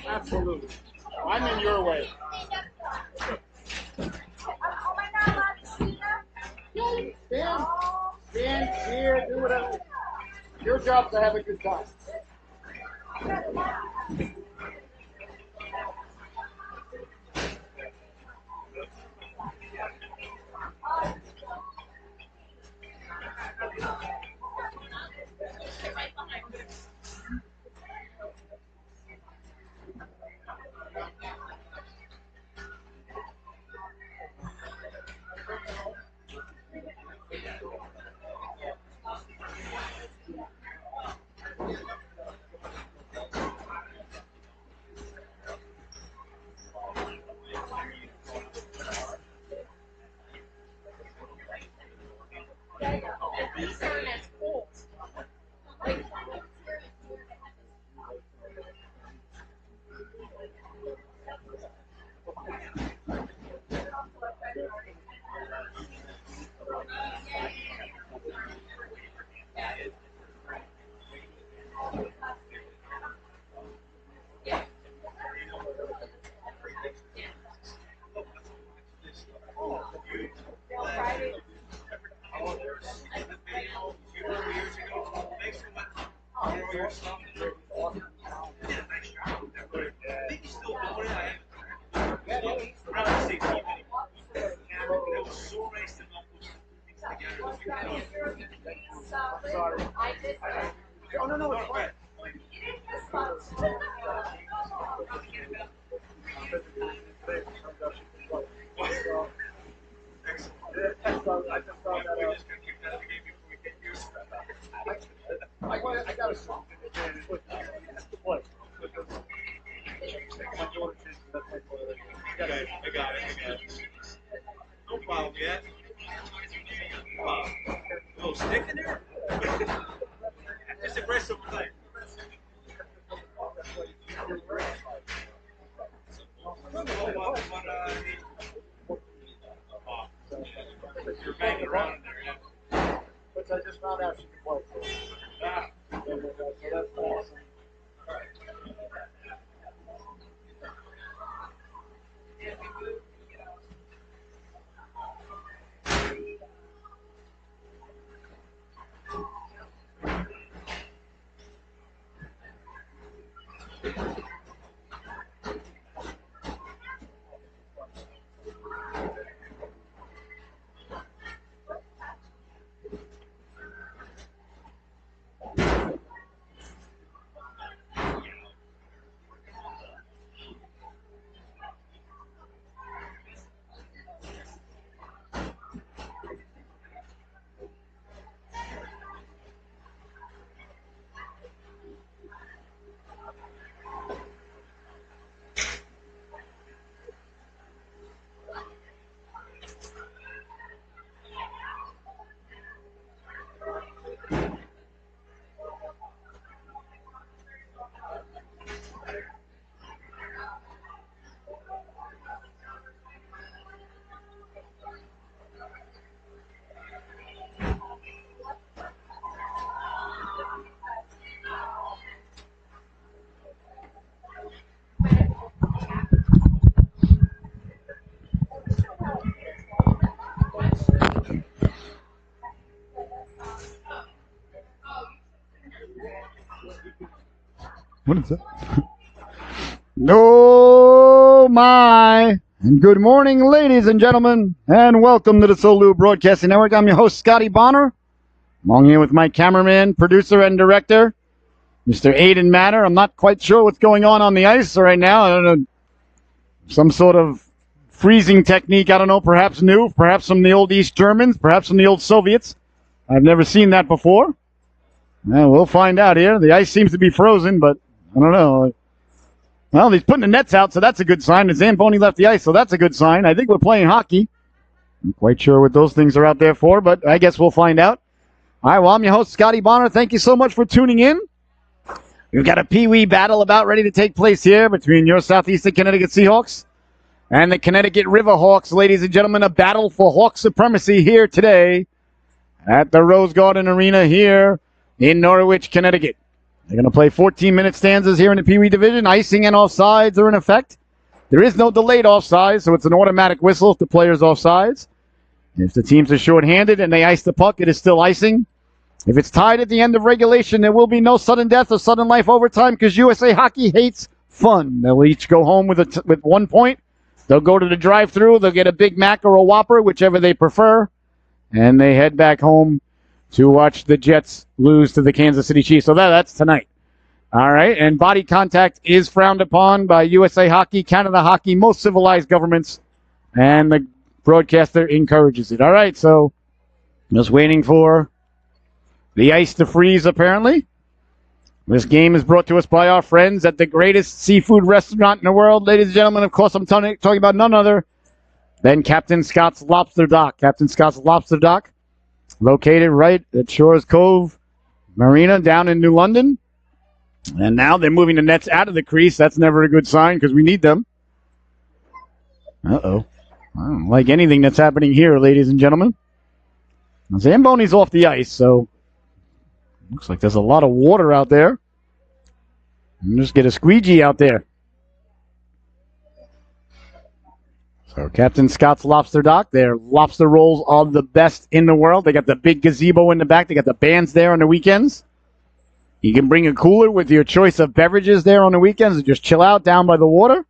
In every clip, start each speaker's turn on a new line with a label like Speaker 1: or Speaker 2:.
Speaker 1: Absolutely. I'm in your way. Stand here, do whatever. Your job to have a good time. I'm sorry. Oh, no, it's fine. I got a song.
Speaker 2: I got it. No problem yet. A little stick in there? Just aggressive play. You're banging around in there, yeah.
Speaker 1: Which I just found out she can play. So that's awesome.
Speaker 3: What is that? No, my. And good morning, ladies and gentlemen, and welcome to the Solu Broadcasting Network. I'm your host, Scotty Bonner. Along here with my cameraman, producer, and director, Mr. Aiden Matter. I'm not quite sure what's going on the ice right now. I don't know. Some sort of freezing technique, I don't know, perhaps new, perhaps from the old East Germans, perhaps from the old Soviets. I've never seen that before. Well, we'll find out here. The ice seems to be frozen, but I don't know. Well, he's putting the nets out, so that's a good sign. The Zamboni left the ice, so that's a good sign. I think we're playing hockey. I'm quite sure what those things are out there for, but I guess we'll find out. All right, well, I'm your host, Scotty Bonner. Thank you so much for tuning in. We've got a Pee-wee battle about ready to take place here between your Southeastern Connecticut Seahawks and the Connecticut RiverHawks. Ladies and gentlemen, a battle for Hawk supremacy here today at the Rose Garden Arena here in Norwich, Connecticut. They're going to play 14-minute stanzas here in the Pee Wee division. Icing and offsides are in effect. There is no delayed offsides, so it's an automatic whistle if the player's offsides. If the teams are shorthanded and they ice the puck, it is still icing. If it's tied at the end of regulation, there will be no sudden death or sudden life overtime because USA Hockey hates fun. They'll each go home with 1 point. They'll go to the drive-thru. They'll get a Big Mac or a Whopper, whichever they prefer, and they head back home to watch the Jets lose to the Kansas City Chiefs. So that's tonight. All right, and body contact is frowned upon by USA Hockey, Canada Hockey, most civilized governments, and the broadcaster encourages it. All right, so just waiting for the ice to freeze, apparently. This game is brought to us by our friends at the greatest seafood restaurant in the world. Ladies and gentlemen, of course, I'm talking about none other than Captain Scott's Lobster Dock. Captain Scott's Lobster Dock, located right at Shores Cove Marina down in New London. And now they're moving the nets out of the crease. That's never a good sign because we need them. Uh-oh. I don't like anything that's happening here, ladies and gentlemen. Now, Zamboni's off the ice, so looks like there's a lot of water out there. Just get a squeegee out there. So Captain Scott's Lobster Dock, their lobster rolls are the best in the world. They got the big gazebo in the back. They got the bands there on the weekends. You can bring a cooler with your choice of beverages there on the weekends and just chill out down by the water.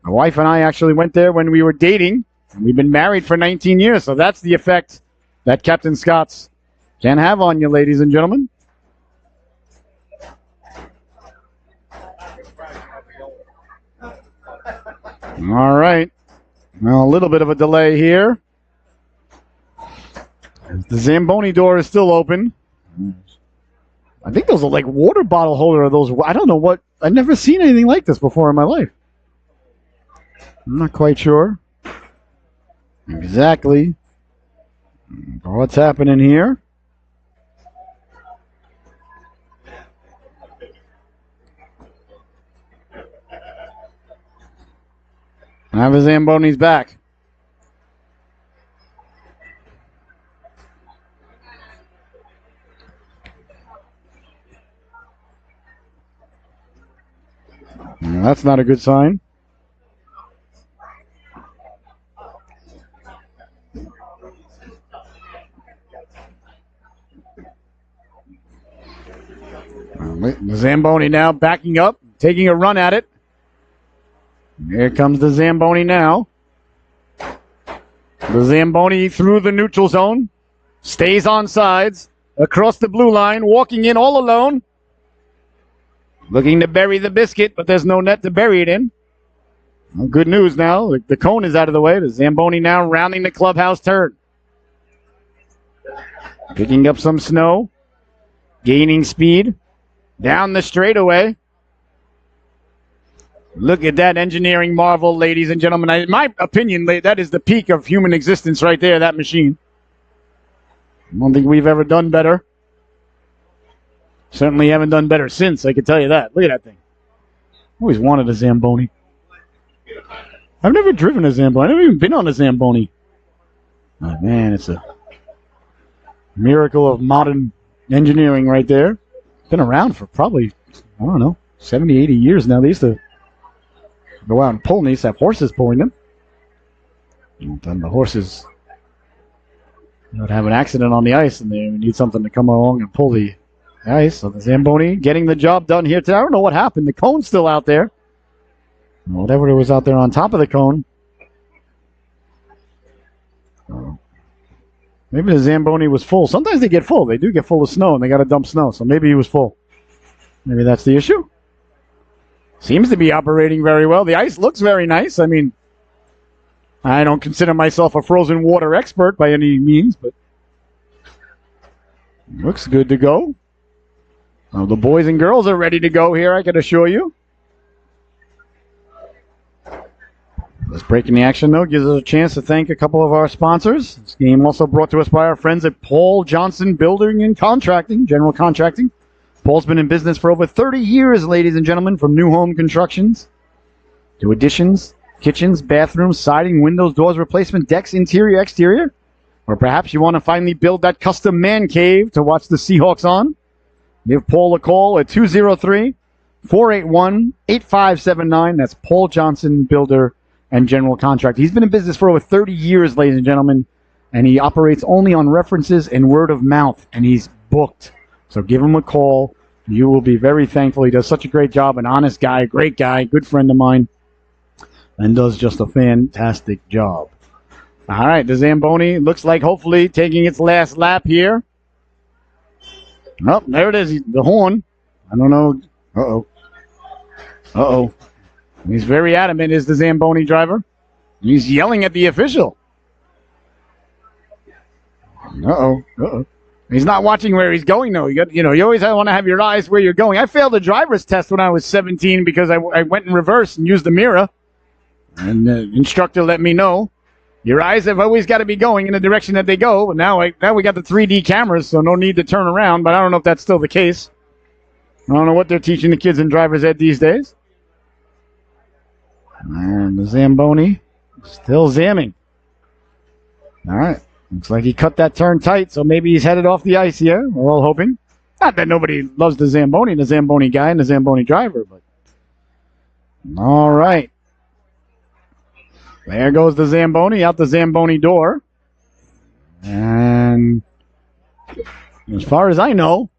Speaker 3: My wife and I actually went there when we were dating. And we've been married for 19 years, so that's the effect that Captain Scott's Can't have on you, ladies and gentlemen. All right. Well, a little bit of a delay here. The Zamboni door is still open. I think those are like water bottle holder or those. I don't know what. I've never seen anything like this before in my life. I'm not quite sure exactly what's happening here. Now the Zamboni's back. Well, that's not a good sign. The Zamboni now backing up, taking a run at it. Here comes the Zamboni now. The Zamboni through the neutral zone. Stays on sides. Across the blue line. Walking in all alone. Looking to bury the biscuit, but there's no net to bury it in. Well, good news now. The cone is out of the way. The Zamboni now rounding the clubhouse turn. Picking up some snow. Gaining speed. Down the straightaway. Look at that engineering marvel, ladies and gentlemen. In my opinion, that is the peak of human existence right there, that machine. I don't think we've ever done better. Certainly haven't done better since, I can tell you that. Look at that thing. Always wanted a Zamboni. I've never driven a Zamboni. I've never even been on a Zamboni. Oh, man, it's a miracle of modern engineering right there. Been around for probably, I don't know, 70, 80 years now. They used to go out and pull, and they used to have horses pulling them. And then the horses would have an accident on the ice, and they need something to come along and pull the ice. So the Zamboni getting the job done here today. I don't know what happened. The cone's still out there. Whatever was out there on top of the cone. Maybe the Zamboni was full. Sometimes they get full. They do get full of snow, and they got to dump snow. So maybe he was full. Maybe that's the issue. Seems to be operating very well. The ice looks very nice. I mean, I don't consider myself a frozen water expert by any means, but looks good to go. Well, the boys and girls are ready to go here, I can assure you. This break in the action, though, gives us a chance to thank a couple of our sponsors. This game also brought to us by our friends at Paul Johnson Building and Contracting, General Contracting. Paul's been in business for over 30 years, ladies and gentlemen, from new home constructions to additions, kitchens, bathrooms, siding, windows, doors, replacement, decks, interior, exterior. Or perhaps you want to finally build that custom man cave to watch the Seahawks on. Give Paul a call at 203-481-8579. That's Paul Johnson Builder and General Contractor. He's been in business for over 30 years, ladies and gentlemen, and he operates only on references and word of mouth, and he's booked. So give him a call. You will be very thankful. He does such a great job, an honest guy, great guy, good friend of mine, and does just a fantastic job. All right, the Zamboni looks like hopefully taking its last lap here. Oh, there it is, the horn. I don't know. Uh-oh. Uh-oh. He's very adamant, is the Zamboni driver. He's yelling at the official. Uh-oh. Uh-oh. He's not watching where he's going, though. You always want to have your eyes where you're going. I failed a driver's test when I was 17 because I went in reverse and used the mirror. And the instructor let me know, your eyes have always got to be going in the direction that they go. But now we got the 3D cameras, so no need to turn around. But I don't know if that's still the case. I don't know what they're teaching the kids in driver's ed these days. And the Zamboni still zamming. All right. Looks like he cut that turn tight, so maybe he's headed off the ice here. We're all hoping. Not that nobody loves the Zamboni guy and the Zamboni driver, but all right. There goes the Zamboni out the Zamboni door. And as far as I know,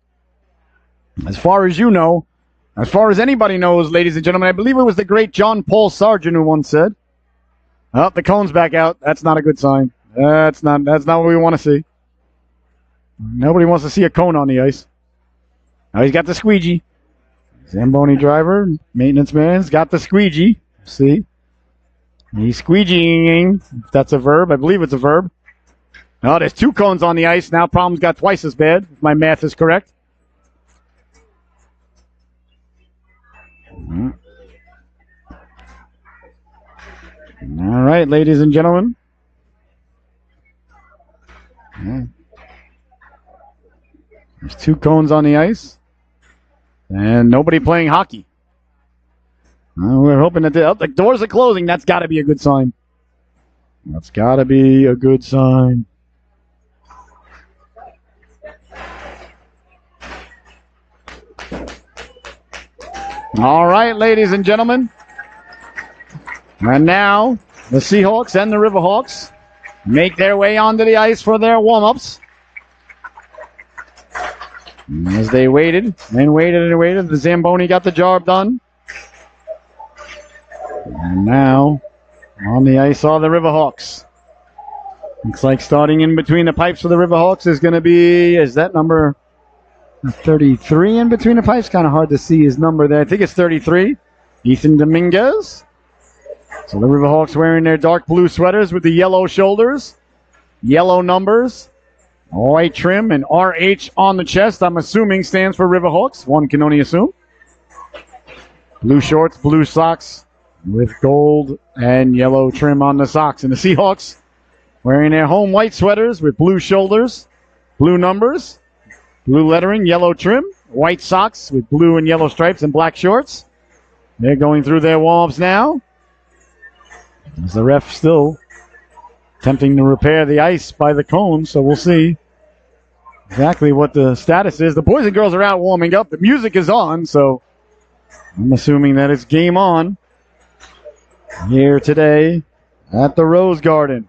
Speaker 3: as far as you know, as far as anybody knows, ladies and gentlemen, I believe it was the great John Paul Sargent who once said, oh, the cone's back out. That's not a good sign. That's not what we want to see. Nobody wants to see a cone on the ice. Now he's got the squeegee. Zamboni driver, maintenance man's got the squeegee. See? He's squeegeeing. If that's a verb. I believe it's a verb. Oh, there's 2 cones on the ice. Now problems got twice as bad, if my math is correct. All right, ladies and gentlemen. There's 2 cones on the ice. And nobody playing hockey. We're hoping that the doors are closing. That's got to be a good sign. That's got to be a good sign. All right, ladies and gentlemen. And now the Seahawks and the RiverHawks make their way onto the ice for their warm-ups. As they waited and waited and waited, the Zamboni got the job done. And now on the ice are the RiverHawks. Looks like starting in between the pipes for the RiverHawks is going to be, is that number 33 in between the pipes? Kind of hard to see his number there. I think it's 33. Ethan Dominguez. So the RiverHawks wearing their dark blue sweaters with the yellow shoulders, yellow numbers, white trim, and RH on the chest. I'm assuming stands for RiverHawks. One can only assume. Blue shorts, blue socks with gold and yellow trim on the socks. And the Seahawks wearing their home white sweaters with blue shoulders, blue numbers, blue lettering, yellow trim, white socks with blue and yellow stripes and black shorts. They're going through their warm-ups now. As the ref still attempting to repair the ice by the cone, so we'll see exactly what the status is. The boys and girls are out warming up. The music is on, so I'm assuming that it's game on here today at the Rose Garden.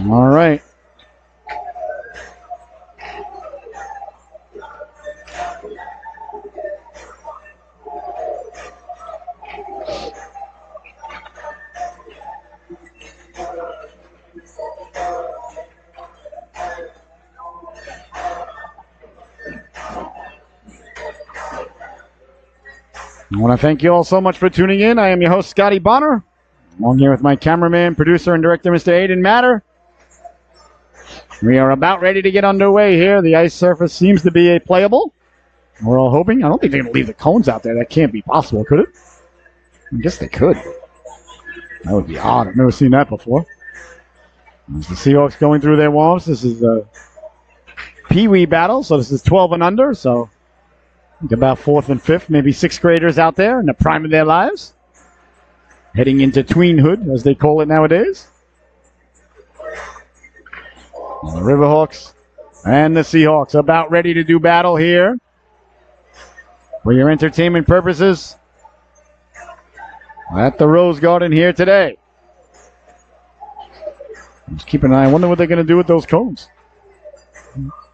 Speaker 3: All right. I want to thank you all so much for tuning in. I am your host, Scotty Bonner. Along here with my cameraman, producer, and director, Mr. Aiden Matter. We are about ready to get underway here. The ice surface seems to be playable. We're all hoping. I don't think they're going to leave the cones out there. That can't be possible, could it? I guess they could. That would be odd. I've never seen that before. As the Seahawks going through their warm-ups. This is a Pee-wee battle, so this is 12 and under. So I think about 4th and 5th, maybe 6th graders out there in the prime of their lives. Heading into tweenhood, as they call it nowadays. The RiverHawks and the Seahawks about ready to do battle here. For your entertainment purposes at the Rose Garden here today. Just keep an eye. I wonder what they're going to do with those cones.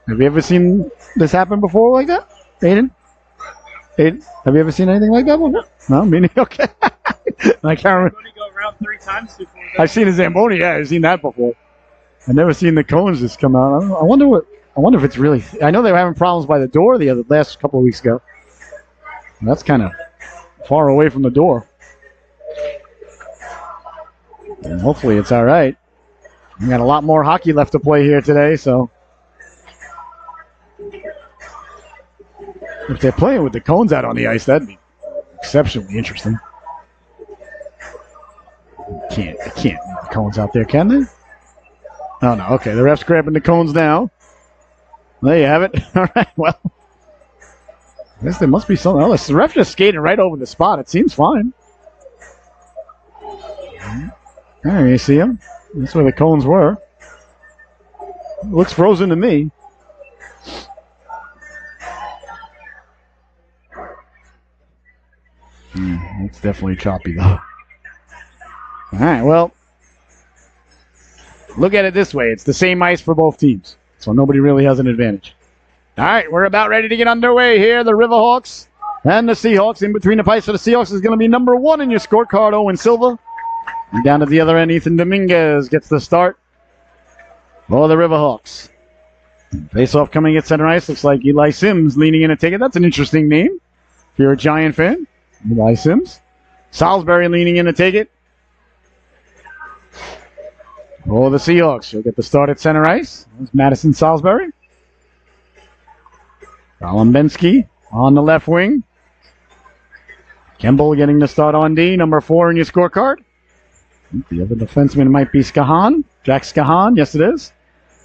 Speaker 3: Have you ever seen this happen before like that? Aiden? Aiden? Have you ever seen anything like that before? No, meaning okay. I can't remember.
Speaker 2: Go around 3 times before that.
Speaker 3: I've seen a Zamboni. Yeah, I've seen that before. I've never seen the cones just come out. I wonder if it's really. I know they were having problems by the door the last couple of weeks ago. That's kind of far away from the door. And hopefully it's all right. We got a lot more hockey left to play here today, so if they're playing with the cones out on the ice, that'd be exceptionally interesting. They can't leave the cones out there, can they? Oh, no. Okay, the ref's grabbing the cones now. There you have it. All right, well, I guess there must be something else. The ref just skated right over the spot. It seems fine. There you see him. That's where the cones were. Looks frozen to me. It's definitely choppy, though. All right, well, look at it this way. It's the same ice for both teams, so nobody really has an advantage. All right, we're about ready to get underway here. The RiverHawks and the Seahawks. In between the pipes for the Seahawks is going to be number 1 in your scorecard, Owen Silva. And down at the other end, Ethan Dominguez gets the start for the RiverHawks. Face-off coming at center ice. Looks like Eli Sims leaning in to take it. That's an interesting name if you're a Giant fan. Eli Sims. Salisbury leaning in to take it. For the Seahawks. She'll get the start at center ice. There's Madison Salisbury. Golombensky on the left wing. Kemble getting the start on D, number 4 in your scorecard. The other defenseman might be Skahan. Jack Skahan, yes it is.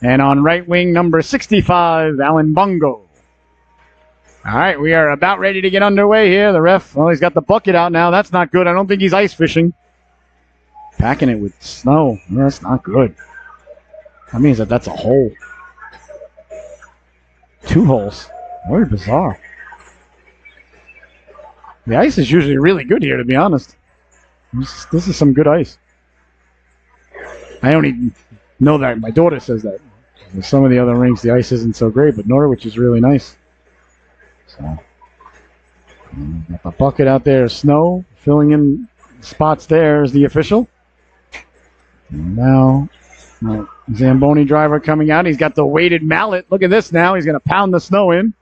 Speaker 3: And on right wing, number 65, Alan Bungo. All right, we are about ready to get underway here. The ref, well, he's got the bucket out now. That's not good. I don't think he's ice fishing. Packing it with snow. That's not good. That means that's a hole. 2 holes. Very bizarre. The ice is usually really good here, to be honest. This is some good ice. I only know that. My daughter says that. With some of the other rinks, the ice isn't so great, but Norwich is really nice. So, got the bucket out there, snow, filling in spots there is the official. And now, Zamboni driver coming out. He's got the weighted mallet. Look at this now. He's going to pound the snow in.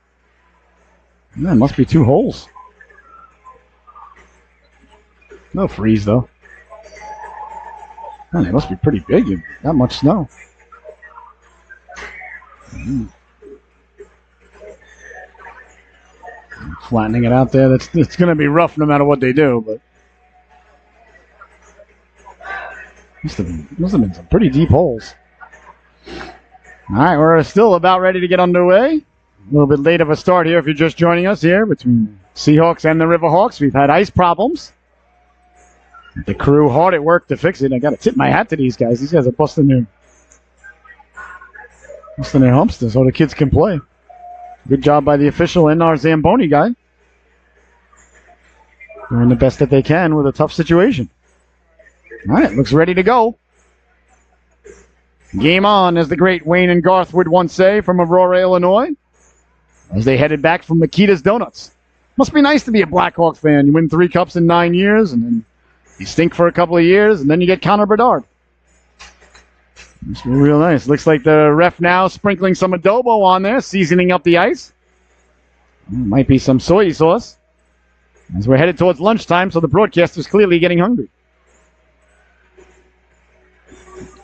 Speaker 3: That must be 2 holes. No freeze, though. Man, they must be pretty big. That much snow. Flattening it out there. It's going to be rough no matter what they do, but must have been some pretty deep holes. All right, we're still about ready to get underway. A little bit late of a start here if you're just joining us here between Seahawks and the RiverHawks. We've had ice problems. The crew hard at work to fix it. I got to tip my hat to these guys. These guys are busting their humps so the kids can play. Good job by the official and our Zamboni guy. Doing the best that they can with a tough situation. All right, looks ready to go. Game on, as the great Wayne and Garth would once say, from Aurora, Illinois, as they headed back from Makita's Donuts. Must be nice to be a Blackhawks fan. You win 3 cups in 9 years, and then you stink for a couple of years, and then you get Connor Bedard. Must be real nice. Looks like the ref now sprinkling some adobo on there, seasoning up the ice. Might be some soy sauce. As we're headed towards lunchtime, so the broadcaster's clearly getting hungry.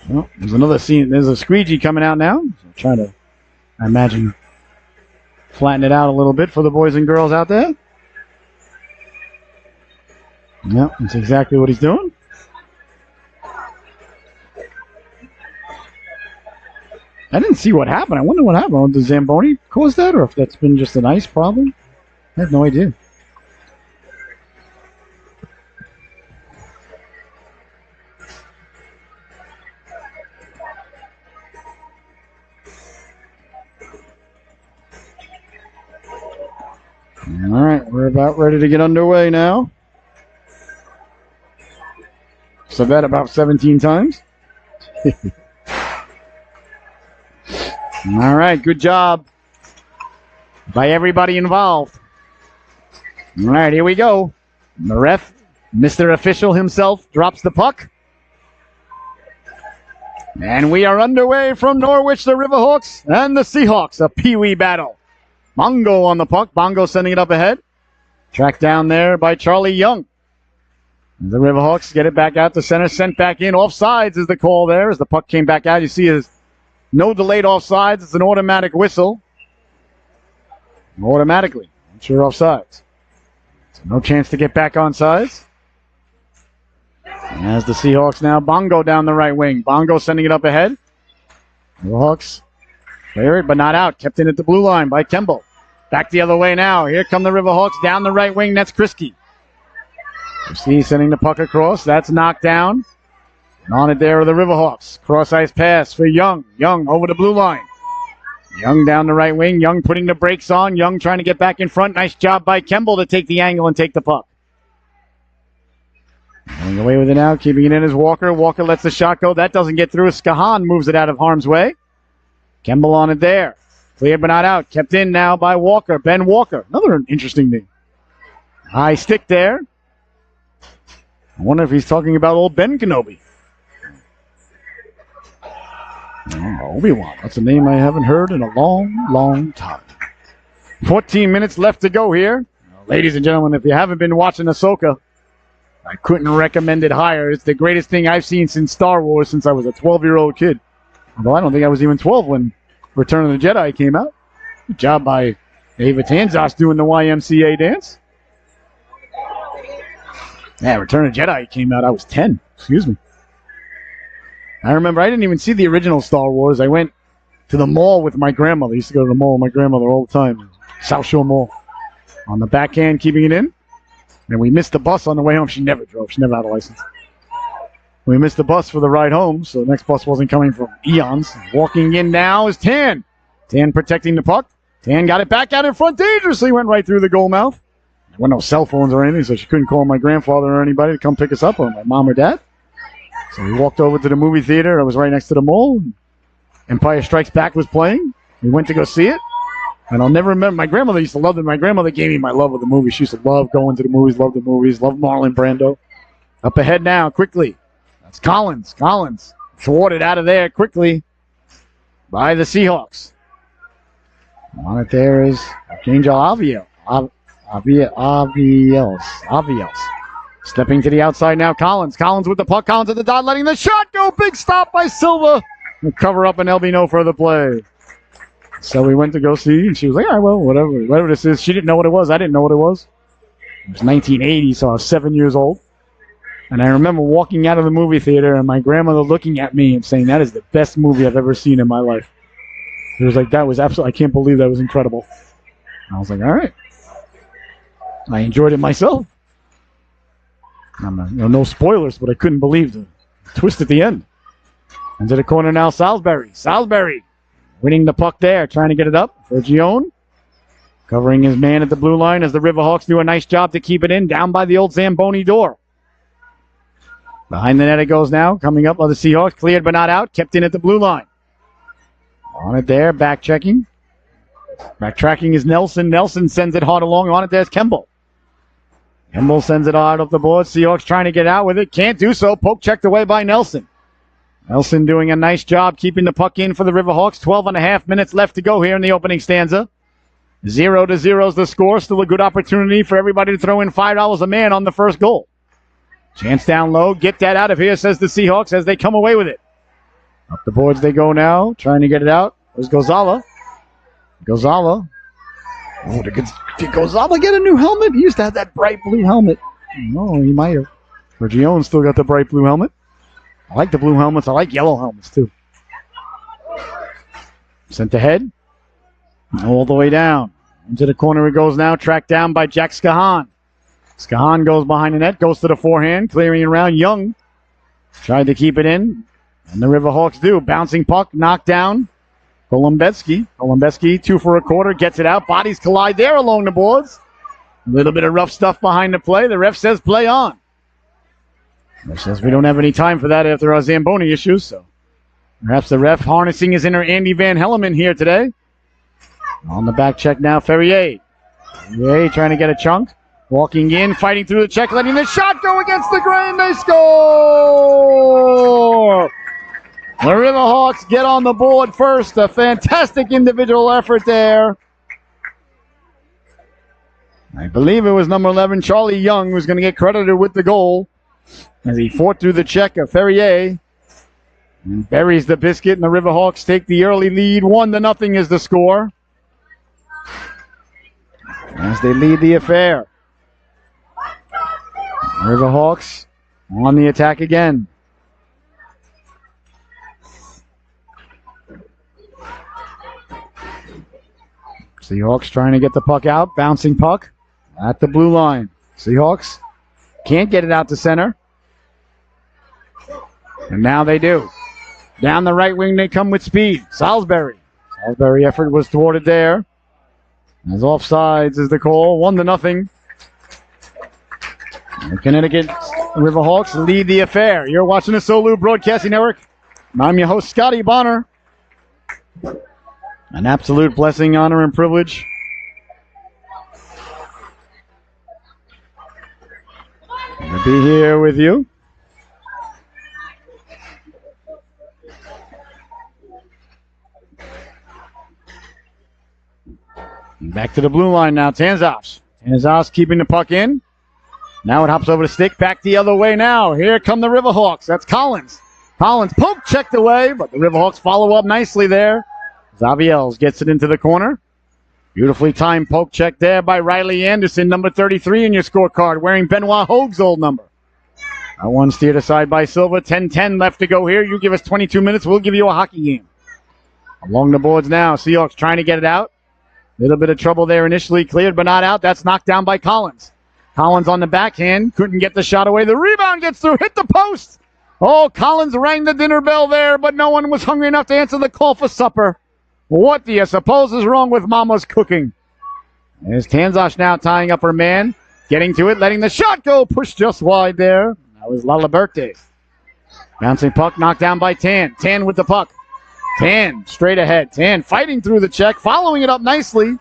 Speaker 3: Well, there's another scene. There's a squeegee coming out now. So try to, I imagine, flatten it out a little bit for the boys and girls out there. Yep, that's exactly what he's doing. I didn't see what happened. I wonder what happened. Did Zamboni cause that, or if that's been just an ice problem? I have no idea. All right, we're about ready to get underway now. So that about 17 times. All right, good job by everybody involved. All right, here we go. The ref, Mr. Official himself, drops the puck. And we are underway from Norwich, the RiverHawks and the Seahawks, a peewee battle. Bongo on the puck. Bongo sending it up ahead. Tracked down there by Charlie Young. The RiverHawks get it back out to center. Sent back in. Offsides is the call there as the puck came back out. You see there's no delayed offsides. It's an automatic whistle. Automatically. I'm sure offsides. So no chance to get back on sides. As the Seahawks now, Bongo down the right wing. Bongo sending it up ahead. RiverHawks clear it, but not out. Kept in at the blue line by Kemble. Back the other way now. Here come the RiverHawks down the right wing. That's Kriske. You see sending the puck across. That's knocked down. And on it there are the RiverHawks. Cross-ice pass for Young. Young over the blue line. Young down the right wing. Young putting the brakes on. Young trying to get back in front. Nice job by Kemble to take the angle and take the puck. Going away with it now. Keeping it in is Walker. Walker lets the shot go. That doesn't get through. Skahan moves it out of harm's way. Kemble on it there. Cleared but not out. Kept in now by Walker. Ben Walker. Another interesting name. High stick there. I wonder if he's talking about old Ben Kenobi. Oh, Obi-Wan. That's a name I haven't heard in a long, long time. 14 minutes left to go here. Ladies and gentlemen, if you haven't been watching Ahsoka, I couldn't recommend it higher. It's the greatest thing I've seen since Star Wars since I was a 12-year-old kid. Although I don't think I was even 12 when Return of the Jedi came out. Good job by Ava Tanzas doing the YMCA dance. Yeah, Return of the Jedi came out. I was 10. Excuse me. I remember I didn't even see the original Star Wars. I went to the mall with my grandmother. I used to go to the mall with my grandmother all the time. South Shore Mall. On the backhand, keeping it in. And we missed the bus on the way home. She never drove. She never had a license. We missed the bus for the ride home, so the next bus wasn't coming for eons. Walking in now is Tan. Tan protecting the puck. Tan got it back out in front dangerously. Went right through the goal mouth. There were no cell phones or anything, so she couldn't call my grandfather or anybody to come pick us up, or my mom or dad. So we walked over to the movie theater. I was right next to the mall. Empire Strikes Back was playing. We went to go see it. And I'll never remember. My grandmother used to love it. My grandmother gave me my love of the movie. She used to love going to the movies, love Marlon Brando. Up ahead now, quickly. That's Collins. Collins thwarted out of there quickly by the Seahawks. On it there is Archangel Aviels. Stepping to the outside now, Collins. Collins with the puck. Collins at the dot, letting the shot go. Big stop by Silva. We'll cover up, and there'll be no further play. So we went to go see, and she was like, all right, well, whatever this is. She didn't know what it was. I didn't know what it was. It was 1980, so I was 7 years old. And I remember walking out of the movie theater and my grandmother looking at me and saying, that is the best movie I've ever seen in my life. It was like, that was absolutely, I can't believe that was incredible. And I was like, all right. I enjoyed it myself. No spoilers, but I couldn't believe the twist at the end. Into the corner now, Salisbury. Salisbury winning the puck there, trying to get it up for Gion. Covering his man at the blue line as the RiverHawks do a nice job to keep it in, down by the old Zamboni door. Behind the net it goes now, coming up by the Seahawks, cleared but not out, kept in at the blue line. On it there, back checking. Backtracking is Nelson. Nelson sends it hard along. On it there's Kemble. Kemble sends it hard off the board. Seahawks trying to get out with it. Can't do so. Poke checked away by Nelson. Nelson doing a nice job keeping the puck in for the RiverHawks. 12.5 minutes left to go here in the opening stanza. 0-0 is the score. Still a good opportunity for everybody to throw in $5 a man on the first goal. Chance down low. Get that out of here, says the Seahawks as they come away with it. Up the boards they go now, trying to get it out. There's Gozala. Gozala. Oh, did Gozala get a new helmet? He used to have that bright blue helmet. No, he might have. Reggione still got the bright blue helmet. I like the blue helmets. I like yellow helmets, too. Sent ahead. All the way down. Into the corner it goes now. Tracked down by Jack Skahan. Skahan goes behind the net. Goes to the forehand. Clearing around. Young tried to keep it in. And the RiverHawks do. Bouncing puck. Knocked down. Kolombetsky. Kolombetsky, 2 for a quarter. Gets it out. Bodies collide there along the boards. A little bit of rough stuff behind the play. The ref says play on. Ref says we don't have any time for that after our Zamboni issues. So perhaps the ref harnessing his inner Andy Van Helleman here today. On the back check now, Ferrier. Ferrier trying to get a chunk. Walking in, fighting through the check, letting the shot go against the grain. They score! The RiverHawks get on the board first. A fantastic individual effort there. I believe it was number 11, Charlie Young, who's going to get credited with the goal as he fought through the check of Ferrier and buries the biscuit, and the RiverHawks take the early lead. 1-0 is the score as they lead the affair. RiverHawks on the attack again. Seahawks trying to get the puck out. Bouncing puck at the blue line. Seahawks can't get it out to center. And now they do. Down the right wing they come with speed. Salisbury. Salisbury effort was thwarted there. As offsides is the call. 1-0. The Connecticut RiverHawks lead the affair. You're watching the Solu Broadcasting Network. I'm your host, Scotty Bonner. An absolute blessing, honor, and privilege. To be here with you. Back to the blue line now. Tanzas. Tanzas keeping the puck in. Now it hops over the stick. Back the other way now. Here come the RiverHawks. That's Collins. Collins poke checked away, but the RiverHawks follow up nicely there. Xaviels gets it into the corner. Beautifully timed poke check there by Riley Anderson, number 33 in your scorecard, wearing Benoit Hogue's old number. That one steered aside by Silva. 10-10 left to go here. You give us 22 minutes, we'll give you a hockey game. Along the boards now. Seahawks trying to get it out. Little bit of trouble there initially. Cleared but not out. That's knocked down by Collins. Collins on the backhand. Couldn't get the shot away. The rebound gets through. Hit the post. Oh, Collins rang the dinner bell there, but no one was hungry enough to answer the call for supper. What do you suppose is wrong with Mama's cooking? There's Tanzas now tying up her man. Getting to it. Letting the shot go. Pushed just wide there. That was Laliberte. Bouncing puck knocked down by Tan. Tan with the puck. Tan straight ahead. Tan fighting through the check, following it up nicely.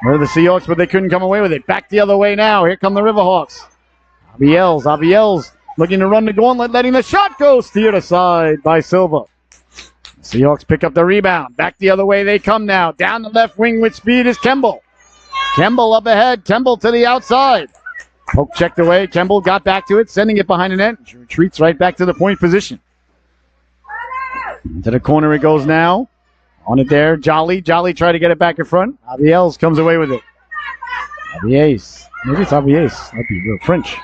Speaker 3: Were the Seahawks, but they couldn't come away with it. Back the other way now. Here come the RiverHawks. Abiels looking to run the gauntlet, letting the shot go. Steered aside by Silva. Seahawks pick up the rebound. Back the other way they come now. Down the left wing with speed is Kemble. Kemble up ahead. Kemble to the outside. Poke checked away. Kemble got back to it, sending it behind the net. She retreats right back to the point position. Into the corner it goes now. On it there, Jolly. Jolly tried to get it back in front. Abiels comes away with it. Abies. Maybe it's Abies. That'd be real French.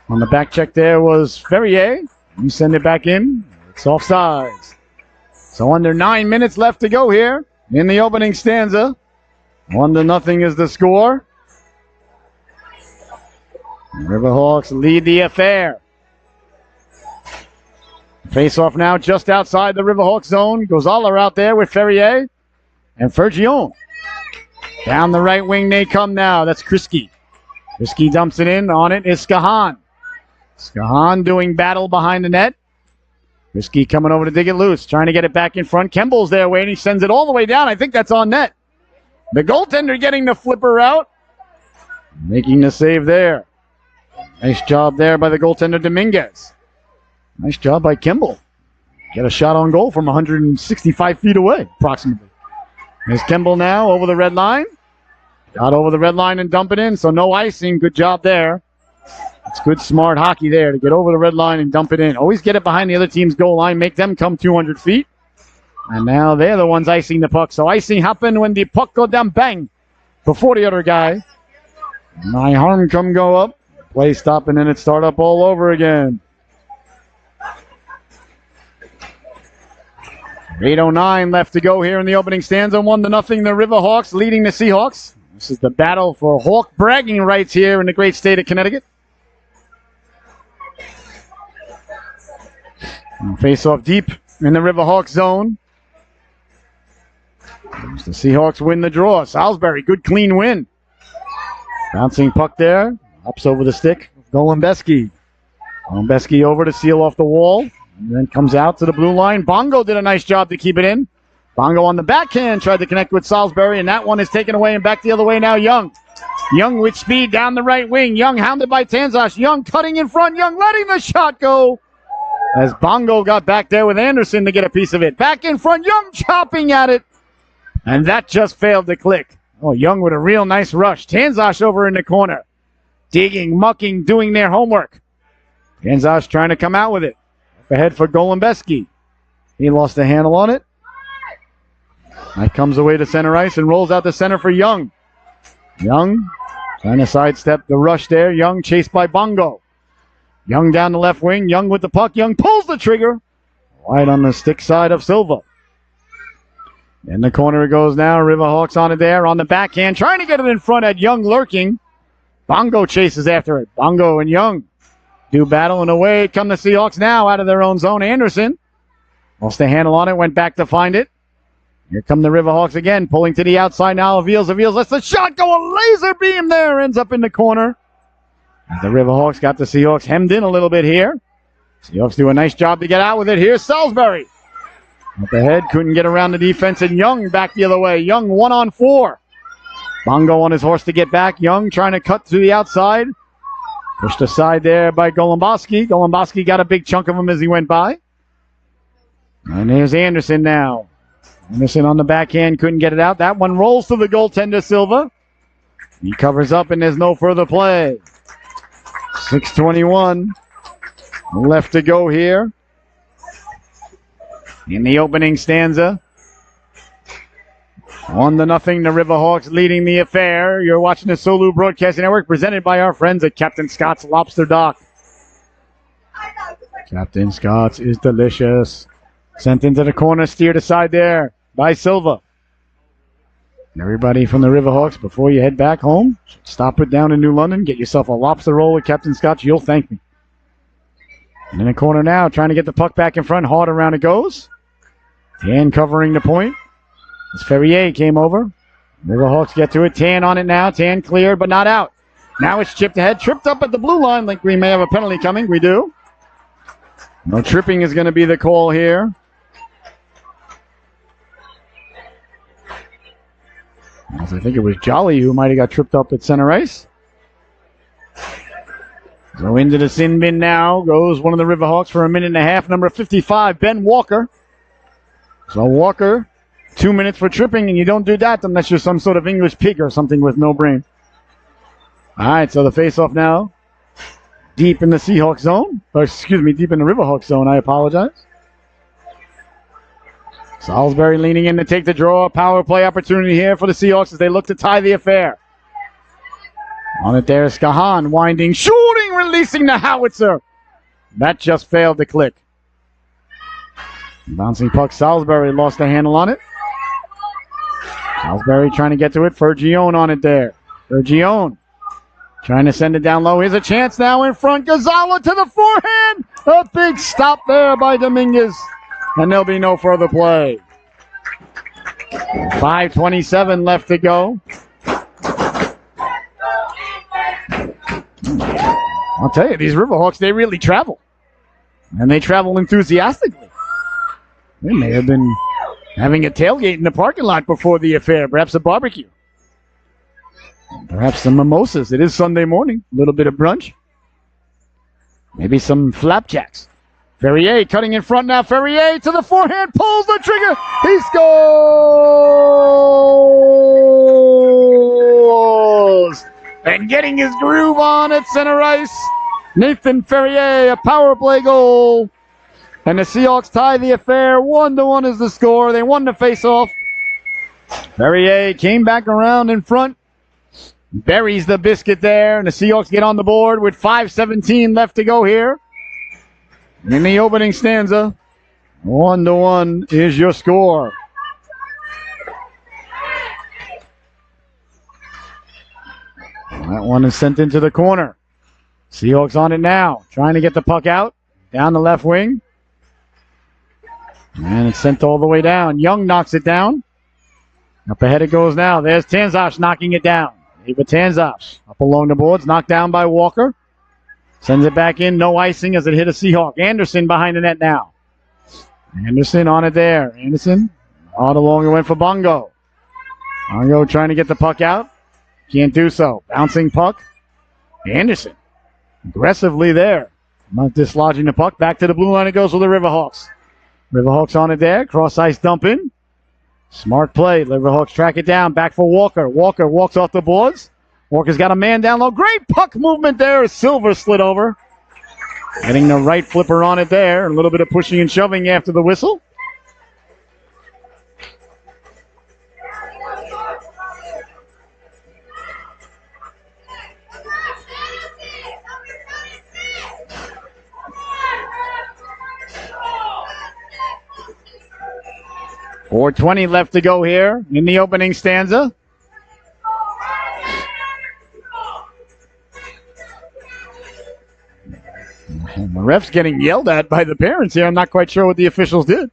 Speaker 3: On the back check there was Ferrier. You send it back in. It's offsides. So under 9 minutes left to go here in the opening stanza. 1-0 is the score. RiverHawks lead the affair. Face off now just outside the RiverHawks zone. Gozala out there with Ferrier and Fergione. Down the right wing they come now. That's Kriski. Kriski dumps it in. On it is Skahan. Skahan doing battle behind the net. Kriski coming over to dig it loose. Trying to get it back in front. Kemble's there waiting. He sends it all the way down. I think that's on net. The goaltender getting the flipper out. Making the save there. Nice job there by the goaltender Dominguez. Nice job by Kemble. Get a shot on goal from 165 feet away, approximately. There's Kemble now over the red line. Got over the red line and dump it in, so no icing. Good job there. It's good, smart hockey there to get over the red line and dump it in. Always get it behind the other team's goal line, make them come 200 feet. And now they're the ones icing the puck. So icing happened when the puck go down, bang, before the other guy. My harm come go up. Play stop, and then it start up all over again. 8:09 left to go here in the opening stanza. 1-0, the RiverHawks leading the Seahawks. This is the battle for Hawk bragging rights here in the great state of Connecticut. And face off deep in the RiverHawks zone. The Seahawks win the draw. Salisbury, good clean win. Bouncing puck there. Ups over the stick. Golembeski. Golembeski over to seal off the wall. And then comes out to the blue line. Bongo did a nice job to keep it in. Bongo on the backhand tried to connect with Salisbury, and that one is taken away and back the other way now. Young. Young with speed down the right wing. Young hounded by Tanzas. Young cutting in front. Young letting the shot go. As Bongo got back there with Anderson to get a piece of it. Back in front. Young chopping at it. And that just failed to click. Oh, Young with a real nice rush. Tanzas over in the corner. Digging, mucking, doing their homework. Tanzas trying to come out with it. Ahead for Golembeski. He lost the handle on it. That comes away to center ice and rolls out the center for Young. Young trying to sidestep the rush there. Young chased by Bongo. Young down the left wing. Young with the puck. Young pulls the trigger. Right on the stick side of Silva. In the corner it goes now. RiverHawks on it there. On the backhand. Trying to get it in front at Young lurking. Bongo chases after it. Bongo and Young do battle, and away come the Seahawks now out of their own zone. Anderson lost the handle on it, went back to find it. Here come the RiverHawks again, pulling to the outside now. Aviles lets the shot go. A laser beam there, ends up in the corner. As the RiverHawks got the Seahawks hemmed in a little bit here. Seahawks do a nice job to get out with it. Here's Salisbury. Up ahead, couldn't get around the defense, and Young back the other way. Young 1-on-4. Bongo on his horse to get back. Young trying to cut to the outside. Pushed aside there by Golomboski. Golomboski got a big chunk of him as he went by. And here's Anderson now. Anderson on the backhand, couldn't get it out. That one rolls to the goaltender, Silva. He covers up, and there's no further play. 6:21 left to go here in the opening stanza. 1-0, the RiverHawks leading the affair. You're watching the Solu Broadcasting Network, presented by our friends at Captain Scott's Lobster Dock. Captain Scott's is delicious. Sent into the corner, steered aside there by Silva. Everybody from the RiverHawks, before you head back home, stop it down in New London, get yourself a lobster roll with Captain Scott's. You'll thank me. And in the corner now, trying to get the puck back in front. Hard around it goes. Tan covering the point. As Ferrier came over. RiverHawks get to it. Tan on it now. Tan cleared, but not out. Now it's chipped ahead. Tripped up at the blue line. Like we may have a penalty coming. We do. No tripping is going to be the call here. As I think it was Jolly who might have got tripped up at center ice. So into the sin bin now goes one of the RiverHawks for a minute and a half. Number 55, Ben Walker. So Walker, 2 minutes for tripping, and you don't do that unless you're some sort of English pig or something with no brain. All right, so the face-off now. Deep in the Seahawks zone. Or excuse me, deep in the RiverHawks zone. I apologize. Salisbury leaning in to take the draw. Power play opportunity here for the Seahawks as they look to tie the affair. On it there is Kahan, winding, shooting, releasing the howitzer. That just failed to click. Bouncing puck, Salisbury lost the handle on it. Salisbury trying to get to it. Fergione on it there. Fergione trying to send it down low. Here's a chance now in front. Gonzalo to the forehand. A big stop there by Dominguez. And there'll be no further play. 5:27 left to go. I'll tell you, these RiverHawks, they really travel. And they travel enthusiastically. They may have been having a tailgate in the parking lot before the affair. Perhaps a barbecue. Perhaps some mimosas. It is Sunday morning. A little bit of brunch. Maybe some flapjacks. Ferrier cutting in front now. Ferrier to the forehand. Pulls the trigger. He scores! And getting his groove on at center ice. Nathan Ferrier, a power play goal. And the Seahawks tie the affair. 1-1 is the score. They won the faceoff. Ferrier came back around in front. Buries the biscuit there. And the Seahawks get on the board with 5:17 left to go here. In the opening stanza, 1-1 is your score. That one is sent into the corner. Seahawks on it now, trying to get the puck out. Down the left wing. And it's sent all the way down. Young knocks it down. Up ahead it goes now. There's Tanzas knocking it down. Eva Tanzas up along the boards, knocked down by Walker. Sends it back in, no icing as it hit a Seahawk. Anderson behind the net now. Anderson on it there. Anderson all along it went for Bongo. Bongo trying to get the puck out. Can't do so. Bouncing puck. Anderson aggressively there. Not dislodging the puck. Back to the blue line it goes with the RiverHawks. RiverHawks on it there. Cross ice dump in. Smart play. RiverHawks track it down. Back for Walker. Walker walks off the boards. Walker's got a man down low. Great puck movement there. Silver slid over. Getting the right flipper on it there. A little bit of pushing and shoving after the whistle. .420 left to go here in the opening stanza. The ref's getting yelled at by the parents here. I'm not quite sure what the officials did.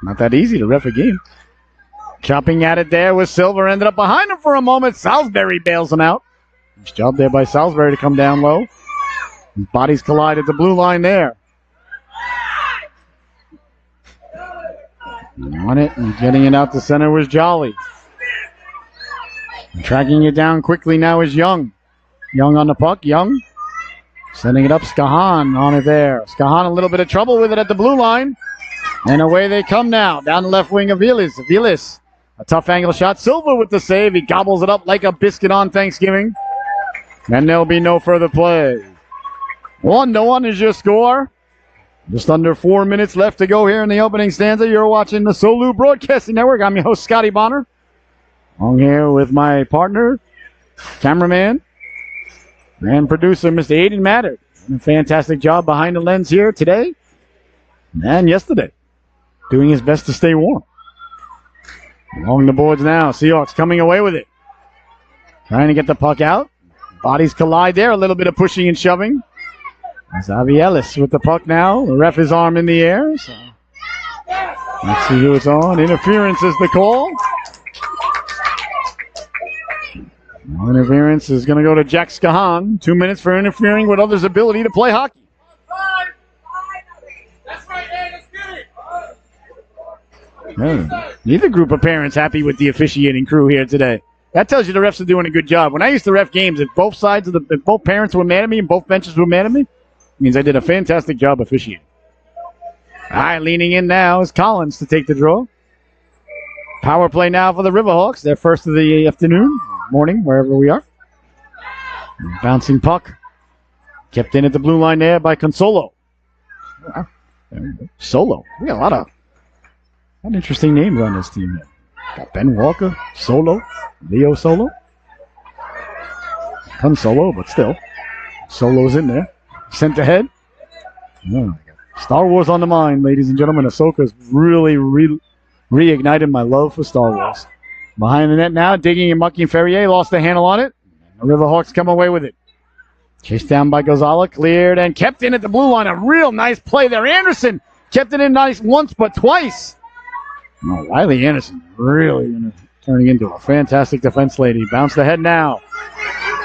Speaker 3: Not that easy to ref a game. Chopping at it there with Silver. Ended up behind him for a moment. Salisbury bails him out. Nice job there by Salisbury to come down low. His bodies collide at the blue line there. On it and getting it out to center was Jolly. Tracking it down quickly now is Young. Young on the puck. Young sending it up. Skahan on it there. Skahan a little bit of trouble with it at the blue line. And away they come now. Down the left wing of Vilas. Vilas, a tough angle shot. Silva with the save. He gobbles it up like a biscuit on Thanksgiving. And there'll be no further play. 1-1 is your score. Just under 4 minutes left to go here in the opening stanza. You're watching the Solu Broadcasting Network. I'm your host, Scotty Bonner. I'm here with my partner, cameraman, and producer, Mr. Aiden Matter. A fantastic job behind the lens here today and yesterday. Doing his best to stay warm. Along the boards now. Seahawks coming away with it. Trying to get the puck out. Bodies collide there. A little bit of pushing and shoving. Xavi Ellis with the puck now. The ref is arm in the air. So let's see who it's on. Interference is the call. Interference is going to go to Jack Skahan. 2 minutes for interfering with others' ability to play hockey.
Speaker 2: That's right, man. Let's get it.
Speaker 3: Yeah, neither group of parents happy with the officiating crew here today. That tells you the refs are doing a good job. When I used to ref games, if both parents were mad at me and both benches were mad at me, it means I did a fantastic job officiating. All right, leaning in now is Collins to take the draw. Power play now for the RiverHawks. Their first of the afternoon, morning, wherever we are. Bouncing puck. Kept in at the blue line there by Consolo. Solo. We got a lot of interesting names on this team here. Got Ben Walker, Solo, Leo Solo. Consolo, but still. Solo's in there. Sent ahead. Oh, Star Wars on the mind, ladies and gentlemen. Ahsoka's really reignited my love for Star Wars. Behind the net now, digging and mucking. Ferrier lost the handle on it. The RiverHawks come away with it. Chased down by Gonzalez, cleared and kept in at the blue line. A real nice play there. Anderson kept it in nice once but twice. Oh, Riley Anderson really turning into a fantastic defense lady. Bounced ahead now.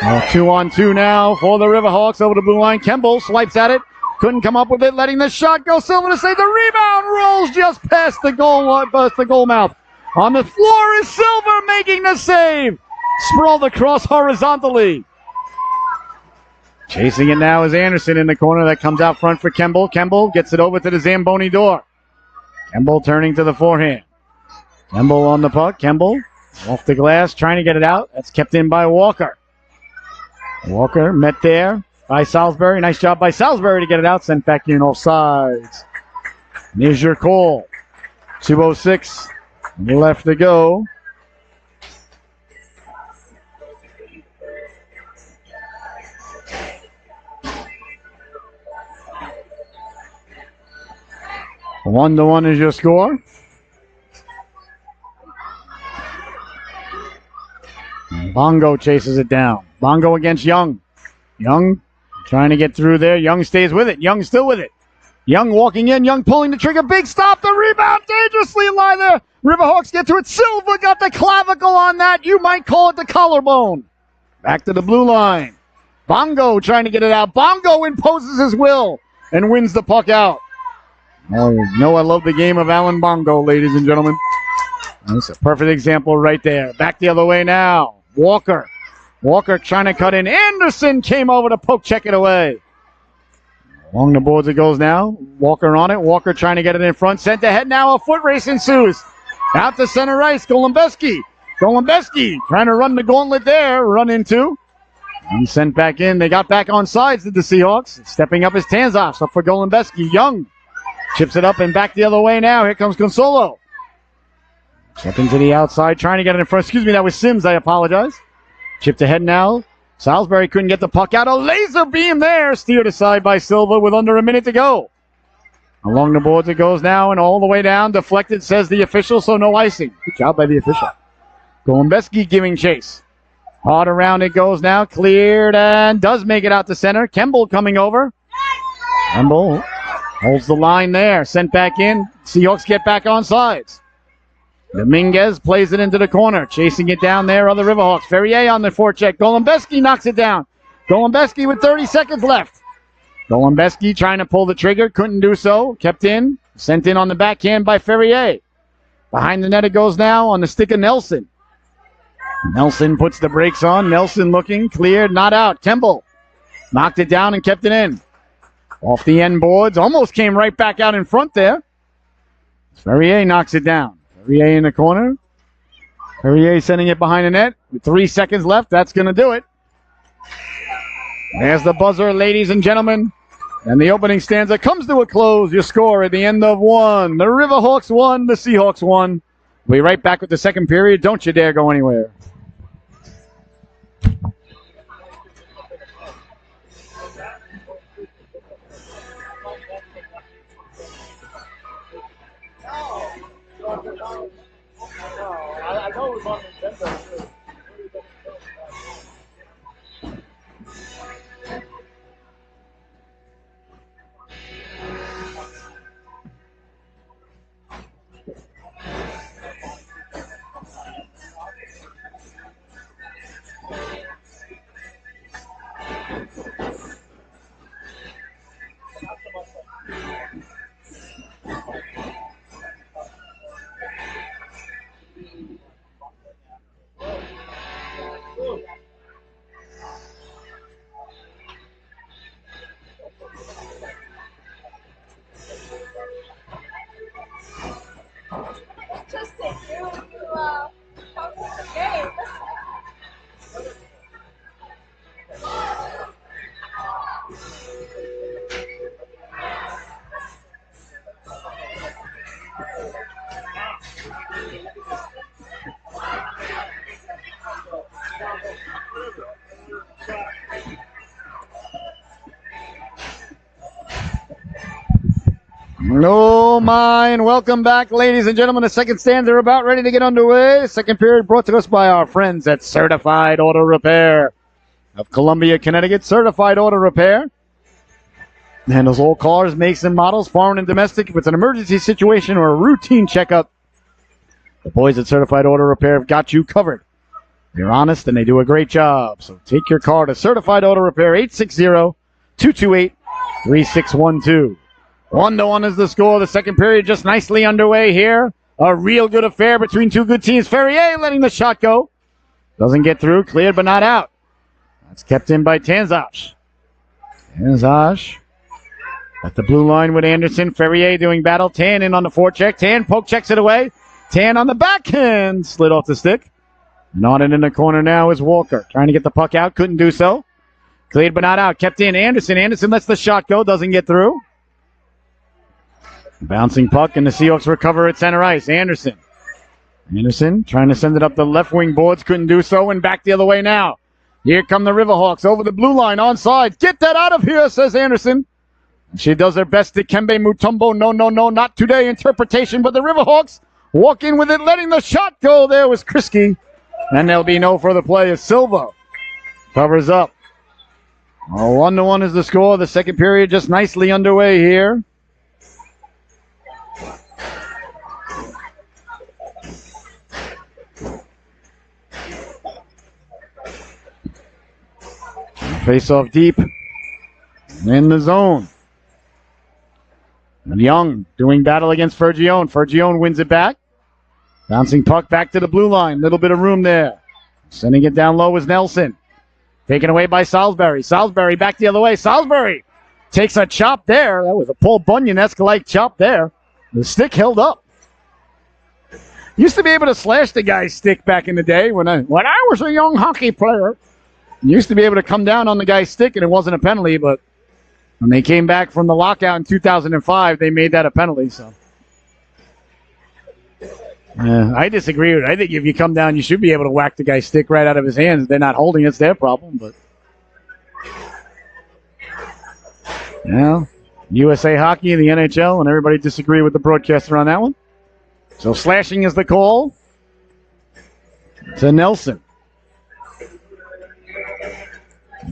Speaker 3: 2-on-2 now for the RiverHawks over the blue line. Kemble swipes at it. Couldn't come up with it, letting the shot go. Silva to save. The rebound rolls just past the goal mouth. On the floor is Silva making the save. Sprawled across horizontally. Chasing it now is Anderson in the corner. That comes out front for Kemble. Kemble gets it over to the Zamboni door. Kemble turning to the forehand. Kemble on the puck. Kemble off the glass, trying to get it out. That's kept in by Walker. Walker met there by Salisbury. Nice job by Salisbury to get it out. Sent back in off sides. Here's your call. 2:06 left to go. One to one is your score. Bongo chases it down. Bongo against Young. Young trying to get through there. Young stays with it. Young still with it. Young walking in. Young pulling the trigger. Big stop. The rebound dangerously lie there. RiverHawks get to it. Silva got the clavicle on that. You might call it the collarbone. Back to the blue line. Bongo trying to get it out. Bongo imposes his will and wins the puck out. Oh, you know I love the game of Alan Bongo, ladies and gentlemen. That's a perfect example right there. Back the other way now. Walker. Walker trying to cut in. Anderson came over to poke check it away. Along the boards it goes now. Walker on it. Walker trying to get it in front. Sent ahead now. A foot race ensues. Out to center ice. Golembeski. Golembeski trying to run the gauntlet there. Run into. And sent back in. They got back on sides to the Seahawks. Stepping up his Tanzos. Up for Golembeski. Young. Chips it up and back the other way now. Here comes Consolo. Stepping to the outside, trying to get it in front. Excuse me, that was Sims. I apologize. Chipped ahead now. Salisbury couldn't get the puck out. A laser beam there. Steered aside by Silva with under a minute to go. Along the boards it goes now and all the way down. Deflected, says the official, so no icing. Good job by the official. Golembeski giving chase. Hard around it goes now. Cleared and does make it out to center. Kemble coming over. Kemble holds the line there. Sent back in. Seahawks get back on sides. Dominguez plays it into the corner. Chasing it down there are the RiverHawks. Ferrier on the forecheck. Golembeski knocks it down. Golembeski with 30 seconds left. Golembeski trying to pull the trigger. Couldn't do so. Kept in. Sent in on the backhand by Ferrier. Behind the net it goes now on the stick of Nelson. Nelson puts the brakes on. Nelson looking, cleared, not out. Kemble knocked it down and kept it in. Off the end boards, almost came right back out in front there. Ferrier knocks it down. Ferrier in the corner. Ferrier sending it behind the net. With 3 seconds left, that's going to do it. There's the buzzer, ladies and gentlemen. And the opening stanza comes to a close. Your score at the end of 1. The RiverHawks 1, the Seahawks 1. We'll be right back with the second period. Don't you dare go anywhere.
Speaker 1: I know it was on Nintendo too.
Speaker 4: Just sit here when you come to the game.
Speaker 3: Oh my, and welcome back, ladies and gentlemen. The second stanza are about ready to get underway. Second period brought to us by our friends at Certified Auto Repair of Columbia, Connecticut. Certified Auto Repair handles all cars, makes and models, foreign and domestic. If it's an emergency situation or a routine checkup, the boys at Certified Auto Repair have got you covered. They're honest and they do a great job. So take your car to Certified Auto Repair, 860-228-3612. 1-1 is the score. The second period just nicely underway here. A real good affair between two good teams. Ferrier letting the shot go. Doesn't get through. Cleared but not out. That's kept in by Tanzash. Tanzash at the blue line with Anderson. Ferrier doing battle. Tan in on the forecheck. Tan poke checks it away. Tan on the backhand. Slid off the stick. And on it in the corner now is Walker. Trying to get the puck out. Couldn't do so. Cleared but not out. Kept in. Anderson. Anderson lets the shot go. Doesn't get through. Bouncing puck, and the Seahawks recover at center ice. Anderson trying to send it up the left wing boards. Couldn't do so, and back the other way now. Here come the RiverHawks over the blue line onside. Get that out of here, says Anderson. She does her best. Dikembe Mutombo. No, not today interpretation, but the RiverHawks walk in with it, letting the shot go. There was Krisky, and there'll be no further play as Silva covers up. 1-1 is the score. The second period just nicely underway here. Face off deep in the zone. Young doing battle against Fergione. Fergione wins it back. Bouncing puck back to the blue line. Little bit of room there. Sending it down low is Nelson. Taken away by Salisbury. Salisbury back the other way. Salisbury takes a chop there. That was a Paul Bunyan-esque like chop there. The stick held up. Used to be able to slash the guy's stick back in the day when I was a young hockey player. Used to be able to come down on the guy's stick, and it wasn't a penalty, but when they came back from the lockout in 2005, they made that a penalty. So, I disagree with it. I think if you come down, you should be able to whack the guy's stick right out of his hands. If they're not holding it, it's their problem. But USA Hockey and the NHL, and everybody disagree with the broadcaster on that one. So slashing is the call to Nelson.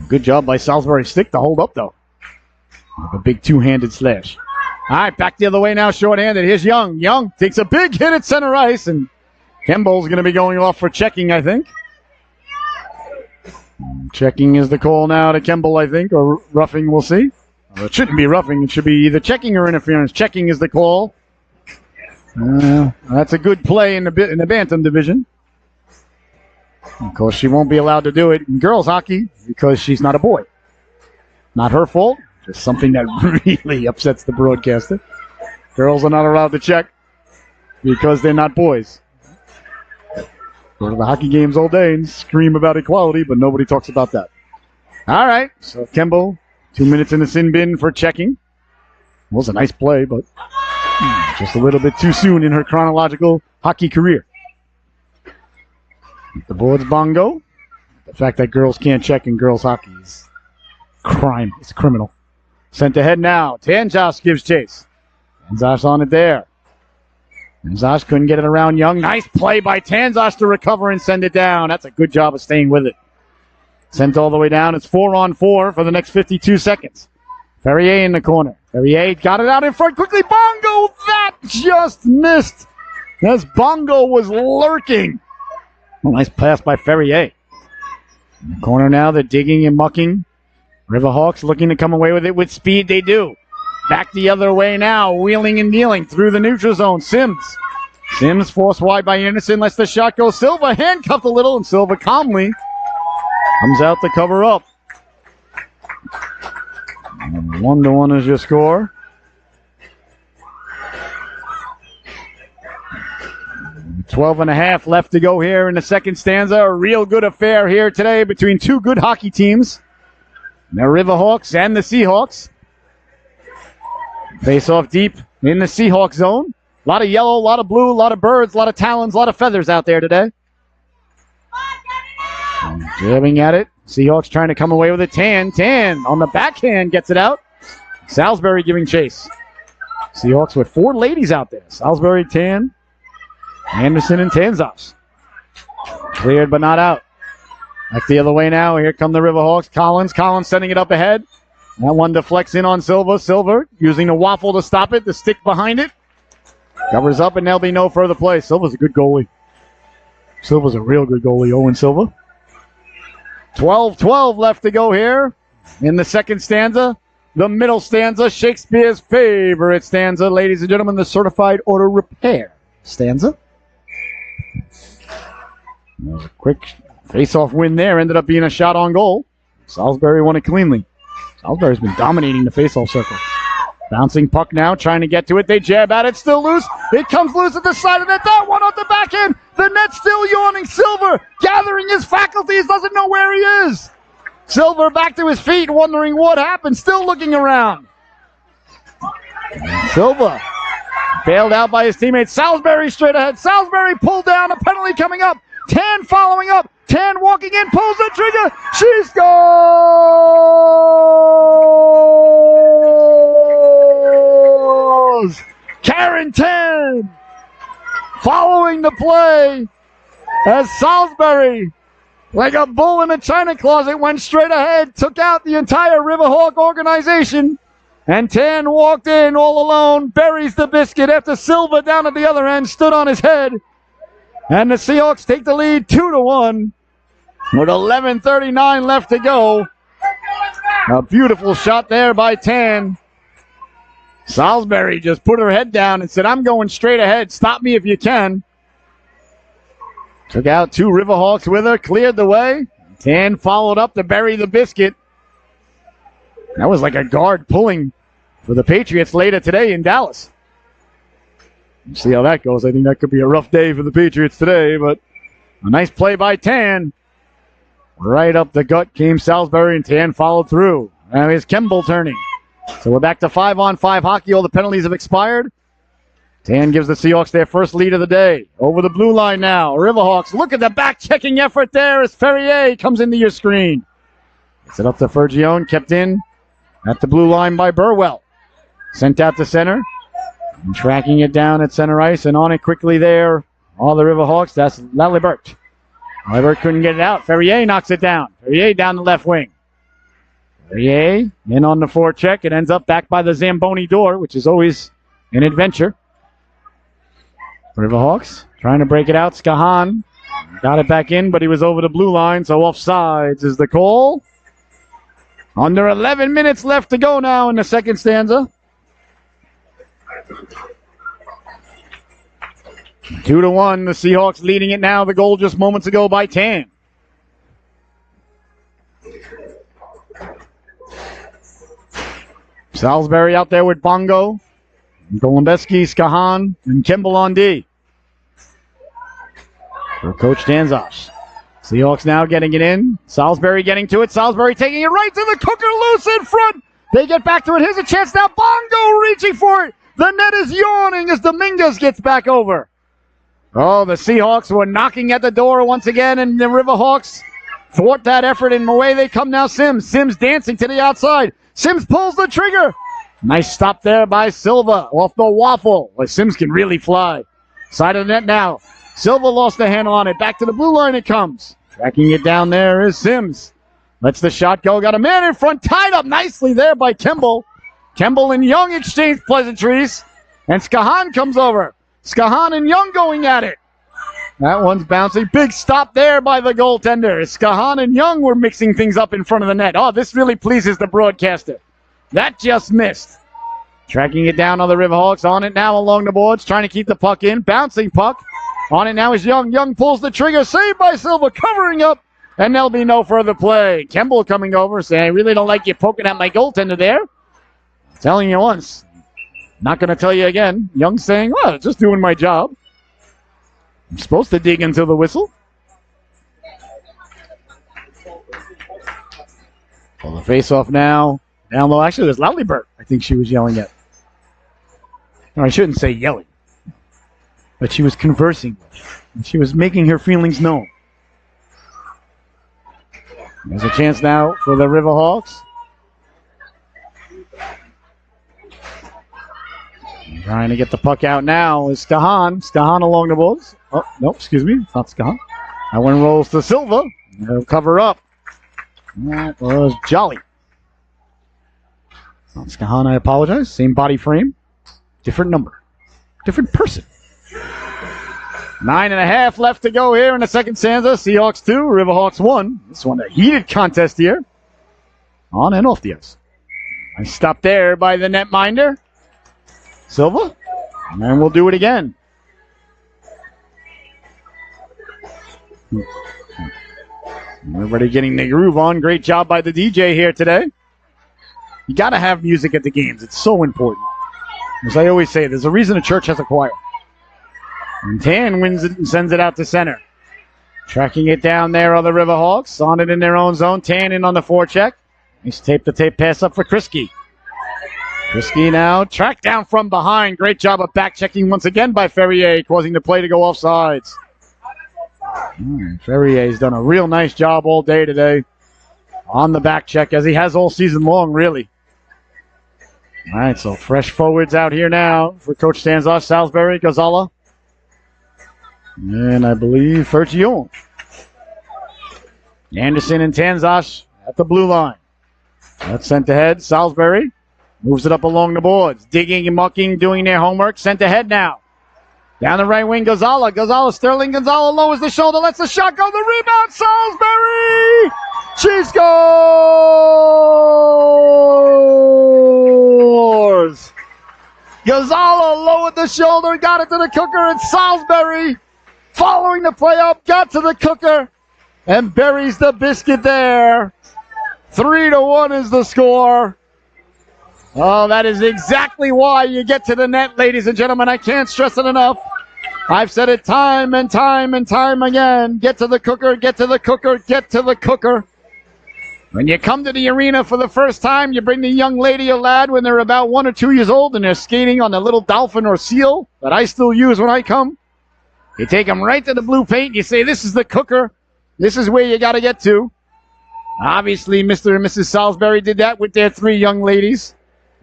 Speaker 3: Good job by Salisbury's stick to hold up, though. A big two-handed slash. All right, back the other way now, short-handed. Here's Young. Young takes a big hit at center ice, and Kemble's going to be going off for checking, I think. Checking is the call now to Kemble, I think, or roughing, we'll see. Well, it shouldn't be roughing. It should be either checking or interference. Checking is the call. That's a good play in the bantam division. Of course, she won't be allowed to do it in girls hockey because she's not a boy. Not her fault, just something that really upsets the broadcaster. Girls are not allowed to check because they're not boys. Go to the hockey games all day and scream about equality, but nobody talks about that. All right, so Kembo, 2 minutes in the sin bin for checking. It was a nice play, but just a little bit too soon in her chronological hockey career. The board's bongo. The fact that girls can't check in girls hockey is crime. It's criminal. Sent ahead now. Tanzas gives chase. Tanzas on it there. Tanzas couldn't get it around Young. Nice play by Tanzas to recover and send it down. That's a good job of staying with it. Sent all the way down. It's 4-on-4 for the next 52 seconds. Ferrier in the corner. Ferrier got it out in front quickly. Bongo, that just missed as Bongo was lurking. Oh, nice pass by Ferrier. In the corner now, they're digging and mucking. RiverHawks looking to come away with it with speed. They do. Back the other way now, wheeling and dealing through the neutral zone. Sims forced wide by Anderson, lets the shot go. Silva handcuffed a little, and Silva calmly comes out to cover up. 1-1 is your score. Twelve and a half left to go here in the second stanza. A real good affair here today between two good hockey teams. The RiverHawks and the Seahawks. Face off deep in the Seahawks zone. A lot of yellow, a lot of blue, a lot of birds, a lot of talons, a lot of feathers out there today. Jabbing at it. Seahawks trying to come away with it. Tan on the backhand gets it out. Salisbury giving chase. Seahawks with four ladies out there. Salisbury, Tan, Anderson, and Tanzas. Cleared but not out. Back the other way now. Here come the RiverHawks. Collins sending it up ahead. That one deflects in on Silva. Silva using the waffle to stop it. The stick behind it. Covers up and there'll be no further play. Silva's a good goalie. Silva's a real good goalie, Owen Silva. 12-12 left to go here in the second stanza. The middle stanza, Shakespeare's favorite stanza. Ladies and gentlemen, the certified auto repair stanza. That was a quick face-off win there. Ended up being a shot on goal. Salisbury won it cleanly. Salisbury's been dominating the face-off circle. Bouncing puck now, trying to get to it. They jab at it, still loose. It comes loose at the side of the net. That one off the backhand. The net's still yawning. Silver gathering his faculties, doesn't know where he is. Silver back to his feet, wondering what happened, still looking around. Silva bailed out by his teammates. Salisbury straight ahead. Salisbury pulled down, a penalty coming up. Tan following up. Tan walking in, pulls the trigger. She scores! Karen Tan following the play as Salisbury, like a bull in a china closet, went straight ahead, took out the entire RiverHawk organization, and Tan walked in all alone, buries the biscuit after Silva down at the other end stood on his head. And the Seahawks take the lead 2-1 with 11:39 left to go. A beautiful shot there by Tan. Salisbury just put her head down and said, I'm going straight ahead. Stop me if you can. Took out two RiverHawks with her, cleared the way. Tan followed up to bury the biscuit. That was like a guard pulling for the Patriots later today in Dallas. See how that goes. I think that could be a rough day for the Patriots today, but a nice play by Tan. Right up the gut came Salisbury, and Tan followed through. Now here's Kemble turning. So we're back to 5-on-5 hockey. All the penalties have expired. Tan gives the Seahawks their first lead of the day. Over the blue line now. RiverHawks, look at the back-checking effort there as Ferrier comes into your screen. Gets it up to Fergione, kept in at the blue line by Burwell. Sent out to center. And tracking it down at center ice, and on it quickly there. All the RiverHawks, that's Lalibert. Lalibert couldn't get it out. Ferrier knocks it down. Ferrier down the left wing. Ferrier in on the forecheck. It ends up back by the Zamboni door, which is always an adventure. RiverHawks trying to break it out. Skahan got it back in, but he was over the blue line, so offsides is the call. Under 11 minutes left to go now in the second stanza. 2-1. The Seahawks leading it now. The goal just moments ago by Tan. Salisbury out there with Bongo, Golombeski, Skahan, and Kimball on D. For Coach Danzosh. Seahawks now getting it in. Salisbury getting to it. Salisbury taking it right to the cooker, loose in front. They get back to it. Here's a chance now. Bongo reaching for it. The net is yawning as Dominguez gets back over. Oh, the Seahawks were knocking at the door once again, and the RiverHawks thwart that effort, and away they come now. Sims dancing to the outside. Sims pulls the trigger. Nice stop there by Silva off the waffle. Well, Sims can really fly. Side of the net now. Silva lost the handle on it. Back to the blue line it comes. Tracking it down there is Sims. Lets the shot go. Got a man in front. Tied up nicely there by Kimball. Kimball and Young exchange pleasantries. And Skahan comes over. Skahan and Young going at it. That one's bouncing. Big stop there by the goaltender. Skahan and Young were mixing things up in front of the net. Oh, this really pleases the broadcaster. That just missed. Tracking it down on the RiverHawks. On it now along the boards. Trying to keep the puck in. Bouncing puck. On it now is Young. Young pulls the trigger. Saved by Silva. Covering up. And there'll be no further play. Kimball coming over saying, I really don't like you poking at my goaltender there. Telling you once. Not going to tell you again. Young saying, well, just doing my job. I'm supposed to dig until the whistle. Well, the face-off now. Down low. Actually, it was Loudlybert I think she was yelling at. No, I shouldn't say yelling. But she was conversing. She was making her feelings known. There's a chance now for the RiverHawks. Trying to get the puck out now is Skahan. Skahan along the boards. Oh, no, excuse me. It's not Skahan. That one rolls to Silva. They'll cover up. That was Jolly. Not Skahan, I apologize. Same body frame. Different number. Different person. 9.5 left to go here in the second stanza. Seahawks 2, RiverHawks 1. This one a heated contest here. On and off the ice. Nice stop there by the netminder. Silva. And we'll do it again. Everybody getting the groove on. Great job by the DJ here today. You got to have music at the games. It's so important. As I always say, there's a reason a church has a choir. And Tan wins it and sends it out to center. Tracking it down there on the RiverHawks. On it in their own zone. Tan in on the forecheck. Nice tape-to-tape pass up for Krisky. Krisky now tracked down from behind. Great job of back-checking once again by Ferrier, causing the play to go off sides. Ferrier's done a real nice job all day today on the back check, as he has all season long, really. All right, so fresh forwards out here now for Coach Stanzosh. Salisbury, Gonzala, and I believe Fergione. Anderson and Tanzosh at the blue line. That's sent ahead. Salisbury moves it up along the boards. Digging and mucking, doing their homework. Sent ahead now. Down the right wing, Gonzala. Sterling Gonzala lowers the shoulder. Lets the shot go. The rebound, Salisbury! She scores! Gonzala lowered the shoulder, got it to the cooker, and Salisbury, following the play up, got to the cooker, and buries the biscuit there. 3-1 is the score. Oh, that is exactly why you get to the net, ladies and gentlemen. I can't stress it enough. I've said it time and time and time again. Get to the cooker, get to the cooker, get to the cooker. When you come to the arena for the first time, you bring the young lady or lad when they're about 1 or 2 years old and they're skating on the little dolphin or seal that I still use when I come. You take them right to the blue paint. You say, this is the cooker. This is where you got to get to. Obviously, Mr. and Mrs. Salisbury did that with their 3 young ladies.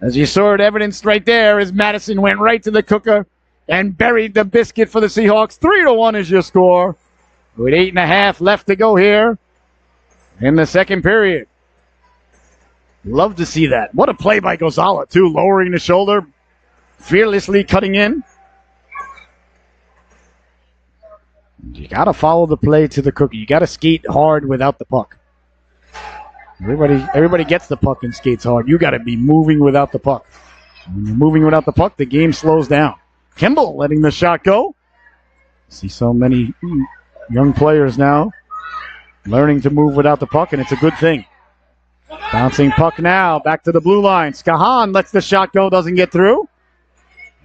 Speaker 3: As you saw it evidenced right there, as Madison went right to the cooker and buried the biscuit for the Seahawks. 3-1 is your score, with 8.5 left to go here in the second period. Love to see that. What a play by Gonzala, too, lowering the shoulder, fearlessly cutting in. You got to follow the play to the cooker. You got to skate hard without the puck. Everybody gets the puck and skates hard. You got to be moving without the puck. When you're moving without the puck, the game slows down. Kimball letting the shot go. See so many young players now learning to move without the puck, and it's a good thing. Bouncing puck now, back to the blue line. Skahan lets the shot go, doesn't get through.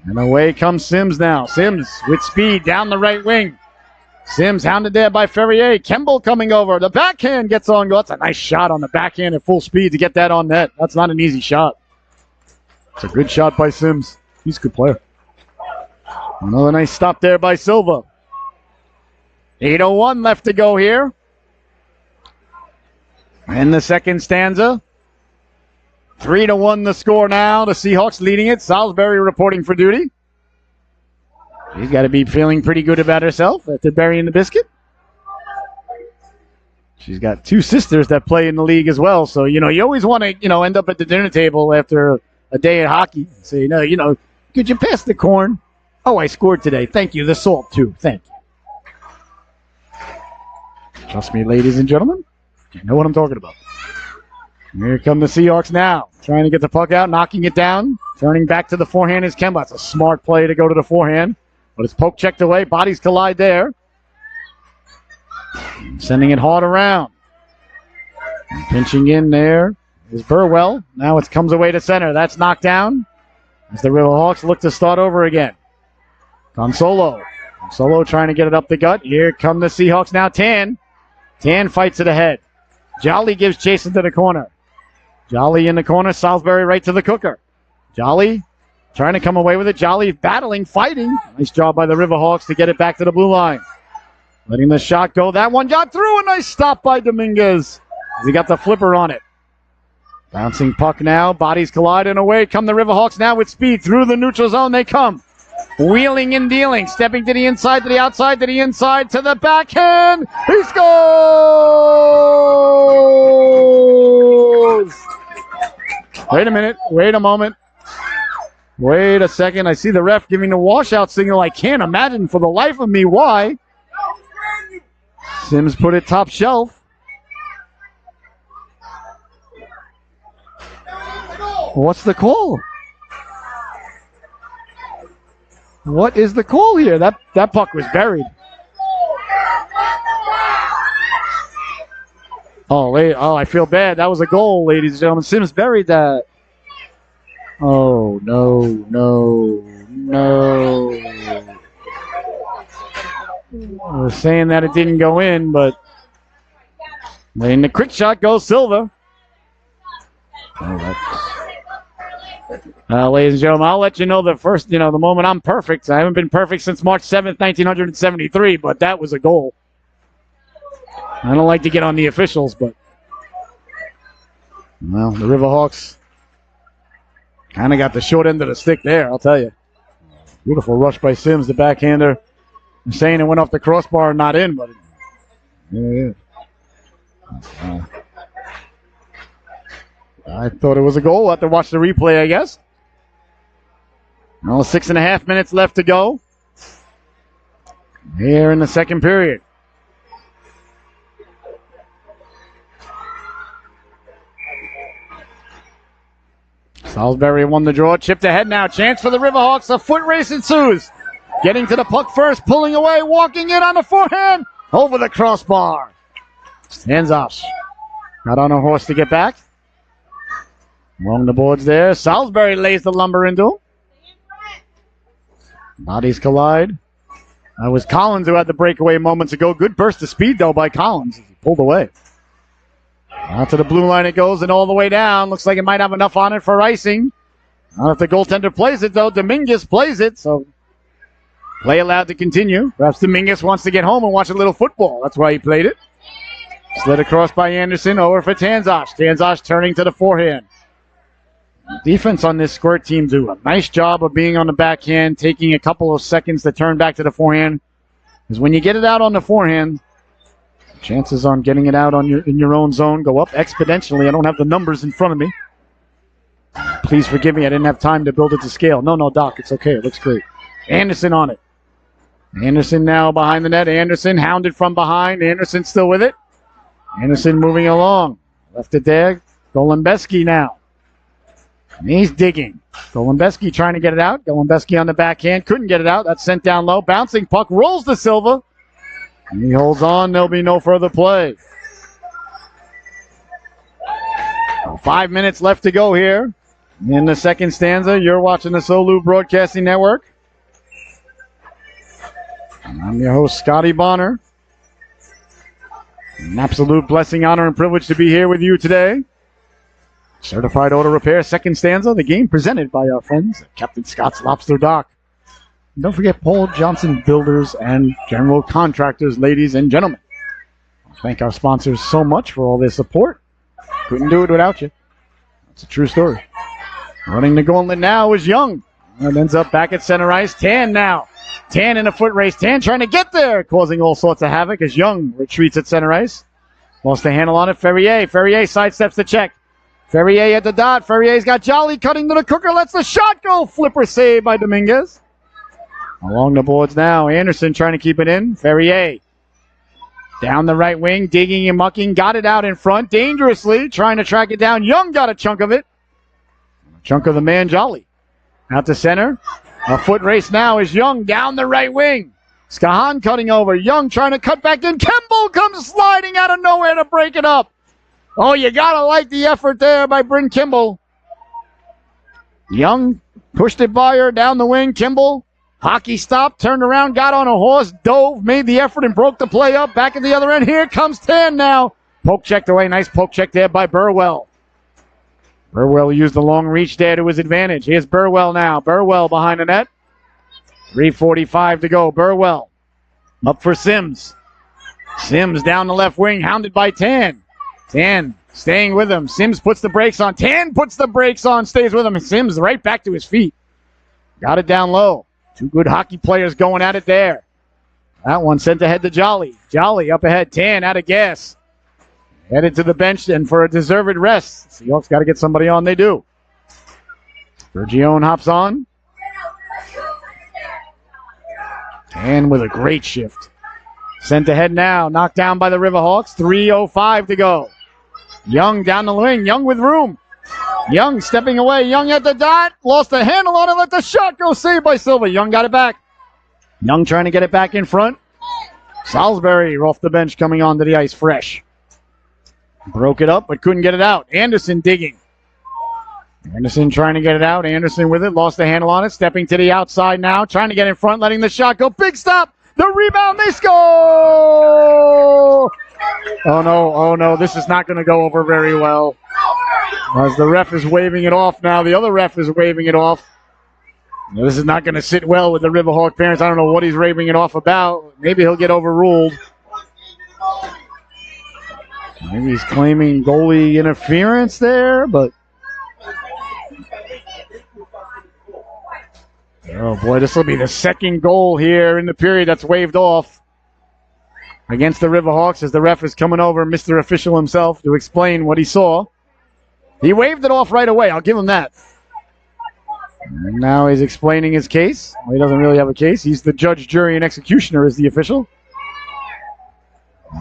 Speaker 3: And away comes Sims now. Sims with speed down the right wing. Sims hounded there by Ferrier. Kemble coming over. The backhand gets on goal. That's a nice shot on the backhand at full speed to get that on net. That's not an easy shot. It's a good shot by Sims. He's a good player. Another nice stop there by Silva. 8:01 left to go here. In the second stanza. 3-1 the score now. The Seahawks leading it. Salisbury reporting for duty. She's got to be feeling pretty good about herself after burying the biscuit. She's got two sisters that play in the league as well. So, you always want to, end up at the dinner table after a day of hockey. Say, could you pass the corn? Oh, I scored today. Thank you. The salt, too. Thank you. Trust me, ladies and gentlemen. You know what I'm talking about. Here come the Seahawks now. Trying to get the puck out, knocking it down. Turning back to the forehand is Kemba. It's a smart play to go to the forehand. But it's poke checked away. Bodies collide there. Sending it hard around. And pinching in there is Burwell. Now it comes away to center. That's knocked down as the RiverHawks look to start over again. Consolo. Consolo trying to get it up the gut. Here come the Seahawks now. Tan fights it ahead. Jolly gives chase into the corner. Jolly in the corner. Salisbury right to the cooker. Jolly trying to come away with it. Jolly battling, fighting. Nice job by the RiverHawks to get it back to the blue line. Letting the shot go. That one got through. A nice stop by Dominguez. He got the flipper on it. Bouncing puck now. Bodies collide and away come the RiverHawks now with speed. Through the neutral zone they come. Wheeling and dealing. Stepping to the inside, to the outside, to the inside, to the backhand. He scores! Wait a minute. Wait a moment. Wait a second. I see the ref giving the washout signal. I can't imagine for the life of me why. Sims put it top shelf. What's the call? What is the call here? That puck was buried. Oh, I feel bad. That was a goal, ladies and gentlemen. Sims buried that. Oh, no. I was saying that it didn't go in, but letting the quick shot goes Silva. Ladies and gentlemen, I'll let you know the moment I'm perfect. I haven't been perfect since March 7th, 1973, but that was a goal. I don't like to get on the officials, but well, the RiverHawks kind of got the short end of the stick there, I'll tell you. Beautiful rush by Sims, the backhander. I'm saying it went off the crossbar and not in, but yeah. I thought it was a goal. We'll have to watch the replay, I guess. Well, 6.5 minutes left to go here in the second period. Salisbury won the draw. Chipped ahead now. Chance for the RiverHawks. A foot race ensues. Getting to the puck first. Pulling away. Walking in on the forehand. Over the crossbar. Stanzosh got on a horse to get back. Along the boards there. Salisbury lays the lumber into him. Bodies collide. That was Collins who had the breakaway moments ago. Good burst of speed, though, by Collins. He pulled away. Out to the blue line it goes and all the way down. Looks like it might have enough on it for icing. Not if the goaltender plays it, though. Dominguez plays it, so play allowed to continue. Perhaps Dominguez wants to get home and watch a little football. That's why he played it. Slid across by Anderson. Over for Tanzosh. Tanzosh turning to the forehand. Defense on this squirt team do a nice job of being on the backhand, taking a couple of seconds to turn back to the forehand. Because when you get it out on the forehand, chances on getting it out in your own zone go up exponentially. I don't have the numbers in front of me. Please forgive me. I didn't have time to build it to scale. No, Doc. It's okay. It looks great. Anderson on it. Anderson now behind the net. Anderson hounded from behind. Anderson still with it. Anderson moving along. Left it there. Golembeski now. He's digging. Golembeski trying to get it out. Golembeski on the backhand. Couldn't get it out. That's sent down low. Bouncing puck rolls to Silva. And he holds on. There'll be no further play. 5 minutes left to go here in the second stanza. You're watching the Solu Broadcasting Network. And I'm your host, Scotty Bonner. An absolute blessing, honor, and privilege to be here with you today. Certified Auto Repair, second stanza. The game presented by our friends at Captain Scott's Lobster Dock. And don't forget Paul Johnson Builders and General Contractors, ladies and gentlemen. Thank our sponsors so much for all their support. Couldn't do it without you. That's a true story. Running the gauntlet now is Young. And ends up back at center ice. Tan now. Tan in a foot race. Tan trying to get there, causing all sorts of havoc as Young retreats at center ice. Lost the handle on it. Ferrier sidesteps the check. Ferrier at the dot. Ferrier's got Jolly cutting to the cooker. Lets the shot go. Flipper save by Dominguez. Along the boards now. Anderson trying to keep it in. Ferrier down the right wing. Digging and mucking. Got it out in front. Dangerously trying to track it down. Young got a chunk of it. A chunk of the man Jolly. Out to center. A foot race now is Young down the right wing. Skahan cutting over. Young trying to cut back in. Kimball comes sliding out of nowhere to break it up. Oh, you got to like the effort there by Bryn Kimball. Young pushed it by her down the wing. Kimball, hockey stopped, turned around, got on a horse, dove, made the effort, and broke the play up. Back at the other end. Here comes Tan now. Poke checked away. Nice poke check there by Burwell. Burwell used the long reach there to his advantage. Here's Burwell now. Burwell behind the net. 3:45 to go. Burwell up for Sims. Sims down the left wing, hounded by Tan. Tan staying with him. Sims puts the brakes on. Tan puts the brakes on, stays with him. Sims right back to his feet. Got it down low. Two good hockey players going at it there. That one sent ahead to Jolly. Jolly up ahead. Tan out of gas. Headed to the bench and for a deserved rest. Seahawks got to get somebody on. They do. Bergione hops on. And with a great shift. Sent ahead now. Knocked down by the RiverHawks. 3:05 to go. Young down the wing. Young with room. Young stepping away. Young at the dot. Lost the handle on it. Let the shot go. Saved by Silva. Young got it back. Young trying to get it back in front. Salisbury off the bench coming onto the ice fresh. Broke it up but couldn't get it out. Anderson digging. Anderson trying to get it out. Anderson with it. Lost the handle on it. Stepping to the outside now. Trying to get in front. Letting the shot go. Big stop. The rebound. They score. Oh no. This is not going to go over very well. As the ref is waving it off now. The other ref is waving it off. Now, this is not going to sit well with the RiverHawk parents. I don't know what he's waving it off about. Maybe he'll get overruled. Maybe he's claiming goalie interference there, but oh boy, this will be the second goal here in the period that's waved off against the RiverHawks as the ref is coming over, Mr. Official himself, to explain what he saw. He waved it off right away. I'll give him that. And now he's explaining his case. Well, he doesn't really have a case. He's the judge, jury, and executioner as the official.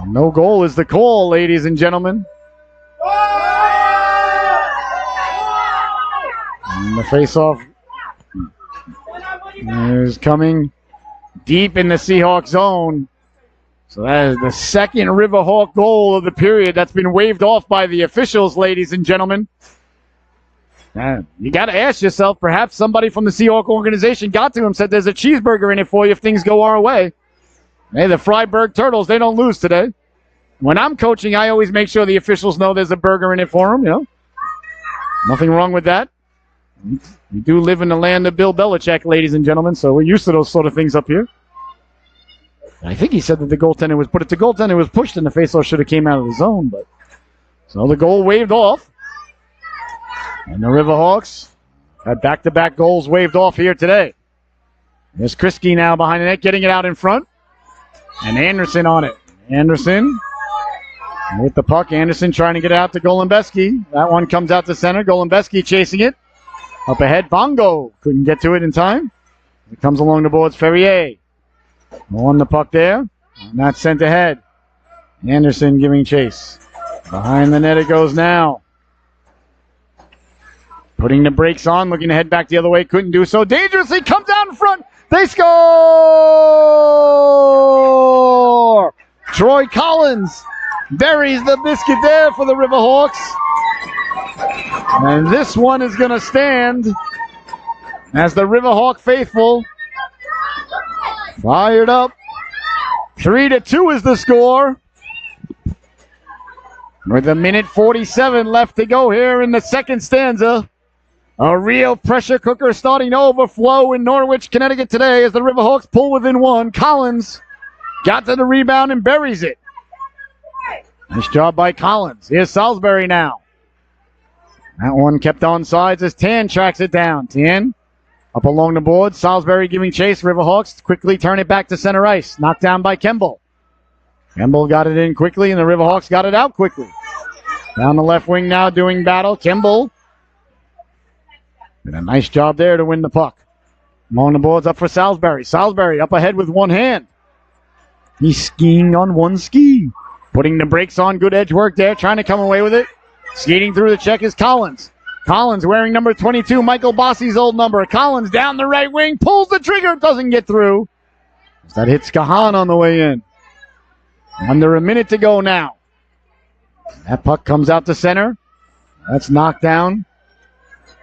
Speaker 3: No goal is the call, ladies and gentlemen. And the face-off is coming deep in the Seahawks zone. So that is the second RiverHawk goal of the period that's been waved off by the officials, ladies and gentlemen. You got to ask yourself, perhaps somebody from the Seahawk organization got to him, said there's a cheeseburger in it for you if things go our way. Hey, the Freiburg Turtles, they don't lose today. When I'm coaching, I always make sure the officials know there's a burger in it for them, you know. Nothing wrong with that. We do live in the land of Bill Belichick, ladies and gentlemen, so we're used to those sort of things up here. I think he said that the goaltender was put it to goaltender was pushed and the faceoff should have came out of the zone, but so the goal waved off. And the RiverHawks had back-to-back goals waved off here today. There's Kriski now behind the net, getting it out in front. And Anderson on it. Anderson with the puck. Anderson trying to get it out to Golembeski. That one comes out to center. Golembeski chasing it. Up ahead, Bongo. Couldn't get to it in time. It comes along the boards, Ferrier. On the puck there. And that's sent ahead. Anderson giving chase. Behind the net it goes now. Putting the brakes on, looking to head back the other way. Couldn't do so. Dangerously comes out in front. They score! Troy Collins buries the biscuit there for the RiverHawks. And this one is going to stand as the RiverHawk faithful fired up. 3-2 is the score. With a minute 47 left to go here in the second stanza. A real pressure cooker starting to overflow in Norwich, Connecticut today as the RiverHawks pull within one. Collins got to the rebound and buries it. Nice job by Collins. Here's Salisbury now. That one kept on sides as Tan tracks it down. Tan up along the board. Salisbury giving chase. RiverHawks quickly turn it back to center ice. Knocked down by Kemble. Kemble got it in quickly, and the RiverHawks got it out quickly. Down the left wing now doing battle. Kemble did a nice job there to win the puck. Along the boards up for Salisbury. Salisbury up ahead with one hand. He's skiing on one ski. Putting the brakes on. Good edge work there. Trying to come away with it. Skating through the check is Collins. Collins wearing number 22, Michael Bossi's old number. Collins down the right wing. Pulls the trigger. Doesn't get through. That hits Kahan on the way in. Under a minute to go now. That puck comes out to center. That's knocked down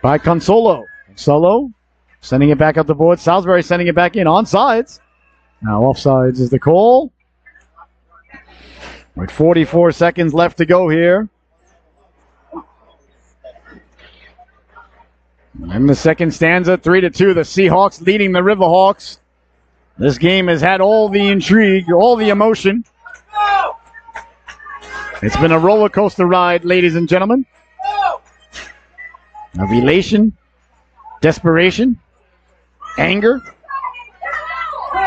Speaker 3: by Consolo. Consolo sending it back up the board. Salisbury sending it back in. Onsides. Now offsides is the call. With 44 seconds left to go here. In the second stanza, 3-2. The Seahawks leading the RiverHawks. This game has had all the intrigue, all the emotion. It's been a roller coaster ride, ladies and gentlemen. Of elation, desperation, anger,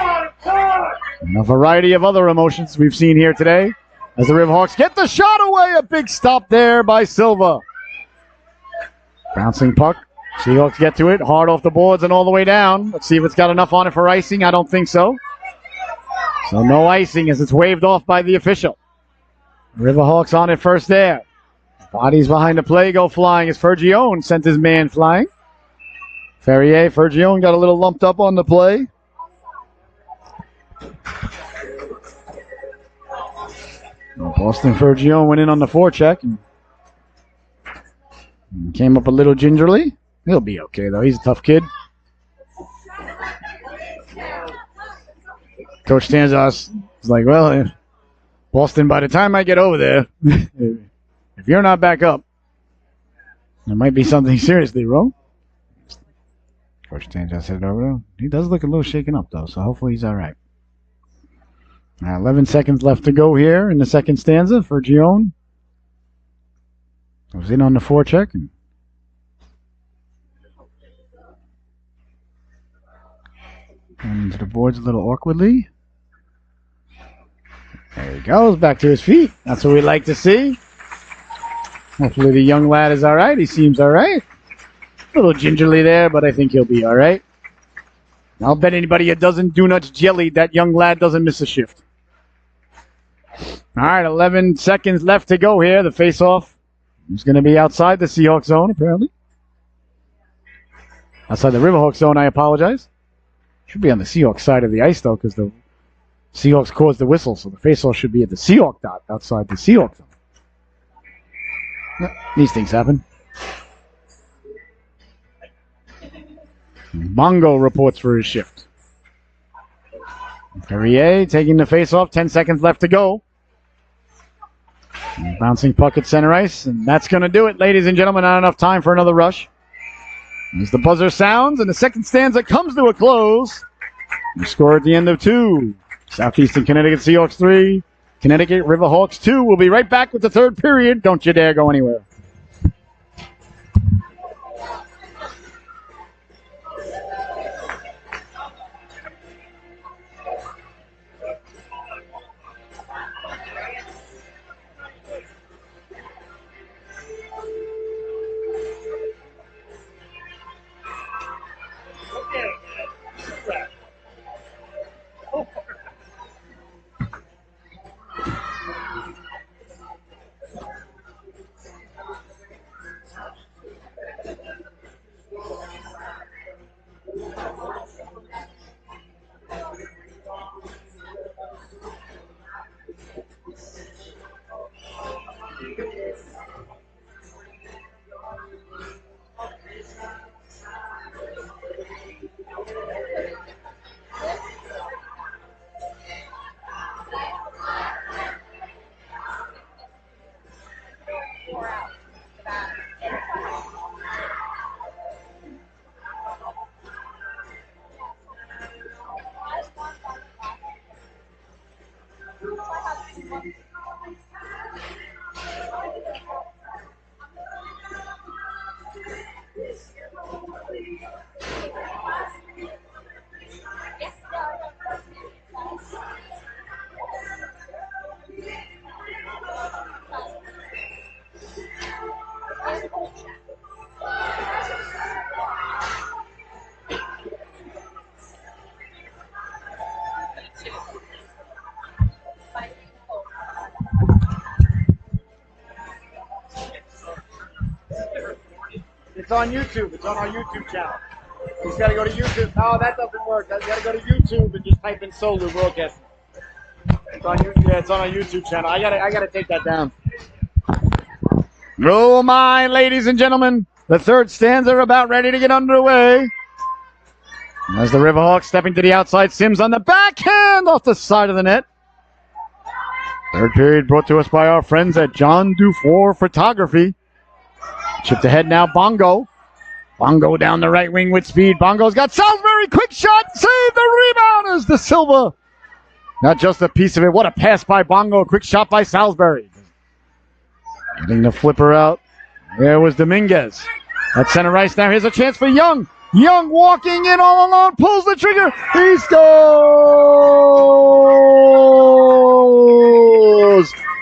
Speaker 3: and a variety of other emotions we've seen here today. As the RiverHawks get the shot away, a big stop there by Silva. Bouncing puck. Seahawks get to it, hard off the boards and all the way down. Let's see if it's got enough on it for icing. I don't think so. So no icing as it's waved off by the official. RiverHawks on it first there. Bodies behind the play go flying as Fergione sent his man flying. Fergione got a little lumped up on the play. Boston Fergione went in on the forecheck and came up a little gingerly. He'll be okay, though. He's a tough kid. Coach Stanzos is like, well, Boston, by the time I get over there, if you're not back up, there might be something seriously wrong. Coach Stanzos said it over. He does look a little shaken up, though, so hopefully he's all right. Now, 11 seconds left to go here in the second stanza for Gion. Was in on the forecheck. And into the boards a little awkwardly. There he goes, back to his feet. That's what we like to see. Hopefully the young lad is all right. He seems all right. A little gingerly there, but I think he'll be all right. I'll bet anybody that doesn't do nuts jelly, that young lad doesn't miss a shift. All right, 11 seconds left to go here. The face-off is going to be outside the Seahawks zone, apparently. Outside the RiverHawks zone, I apologize. Should be on the Seahawks side of the ice, though, because the Seahawks caused the whistle, so the face-off should be at the Seahawk dot outside the Seahawks zone. Yeah, these things happen. Mongo reports for his shift. Perrier taking the face-off. 10 seconds left to go. And bouncing puck at center ice, and that's going to do it, ladies and gentlemen. Not enough time for another rush. As the buzzer sounds, and the second stanza comes to a close. We score at the end of 2. Southeastern Connecticut Seahawks 3. Connecticut RiverHawks 2. We'll be right back with the third period. Don't you dare go anywhere. It's on YouTube. It's on our YouTube channel. You just got to go to YouTube. No, that doesn't work. You got to go to YouTube and just type in Solu Broadcasting. It's on YouTube. Yeah, it's on our YouTube channel. I gotta take that down. Oh my, ladies and gentlemen, the third stanza are about ready to get underway. As the RiverHawks stepping to the outside, Sims on the backhand off the side of the net. Third period brought to us by our friends at John Dufour Photography. Chipped ahead now, Bongo. Bongo down the right wing with speed. Bongo's got Salisbury, quick shot, save the rebound as De Silva. Not just a piece of it, what a pass by Bongo, quick shot by Salisbury. Getting the flipper out. There was Dominguez. At center ice now, here's a chance for Young. Young walking in all alone, pulls the trigger. He scores!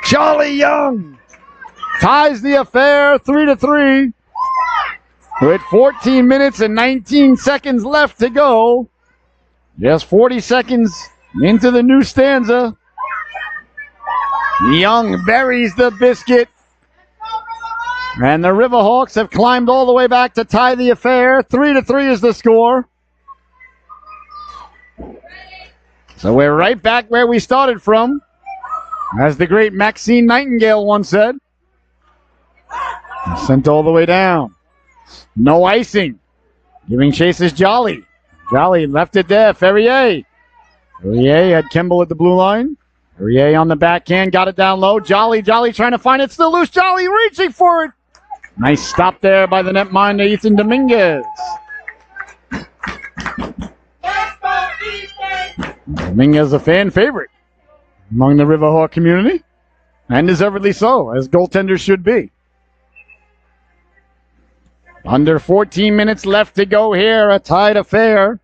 Speaker 3: Charlie Young ties the affair 3-3 with 14 minutes and 19 seconds left to go. Just 40 seconds into the new stanza. Young buries the biscuit. And the RiverHawks have climbed all the way back to tie the affair. 3-3 is the score. So we're right back where we started from. As the great Maxine Nightingale once said. Sent all the way down. No icing. Giving chase is Jolly. Jolly left it there. Ferrier. Ferrier had Kimball at the blue line. Ferrier on the backhand. Got it down low. Jolly trying to find it. Still loose. Jolly reaching for it. Nice stop there by the netminder, Ethan Dominguez. Dominguez a fan favorite among the RiverHawk community, and deservedly so, as goaltenders should be. Under 14 minutes left to go here, a tied affair.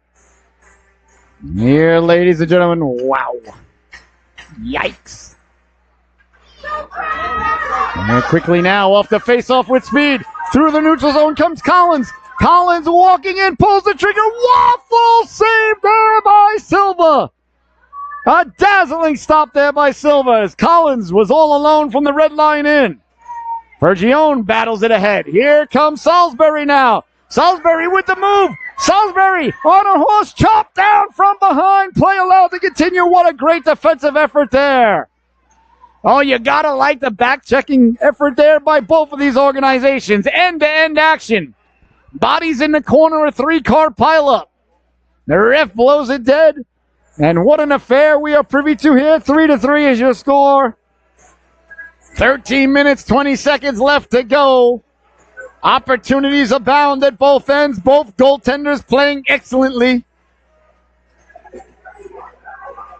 Speaker 3: Here, ladies and gentlemen, wow. Yikes. And quickly now, off the face-off with speed. Through the neutral zone comes Collins. Collins walking in, pulls the trigger. Waffle saved there by Silva. A dazzling stop there by Silva as Collins was all alone from the red line in. Fergione battles it ahead. Here comes Salisbury now. Salisbury with the move. Salisbury on a horse, chopped down from behind. Play allowed to continue. What a great defensive effort there. Oh, you gotta like the back-checking effort there by both of these organizations. End-to-end action. Bodies in the corner, a three-car pileup. The ref blows it dead. And what an affair we are privy to here. 3-3 is your score. 13 minutes, 20 seconds left to go. Opportunities abound at both ends. Both goaltenders playing excellently.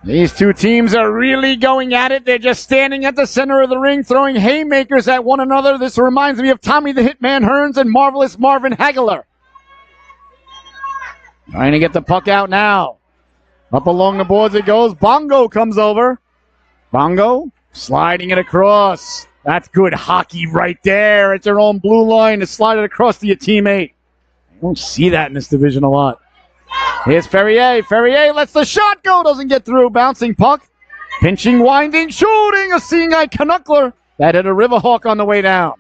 Speaker 3: These two teams are really going at it. They're just standing at the center of the ring, throwing haymakers at one another. This reminds me of Tommy the Hitman Hearns and Marvelous Marvin Hagler. Trying to get the puck out now. Up along the boards it goes. Bongo comes over. Bongo sliding it across. That's good hockey right there. It's their own blue line to slide it across to your teammate. You don't see that in this division a lot. Here's Ferrier. Ferrier lets the shot go. Doesn't get through. Bouncing puck. Pinching, winding, shooting. A seeing eye Canuckler. That hit a RiverHawk on the way down.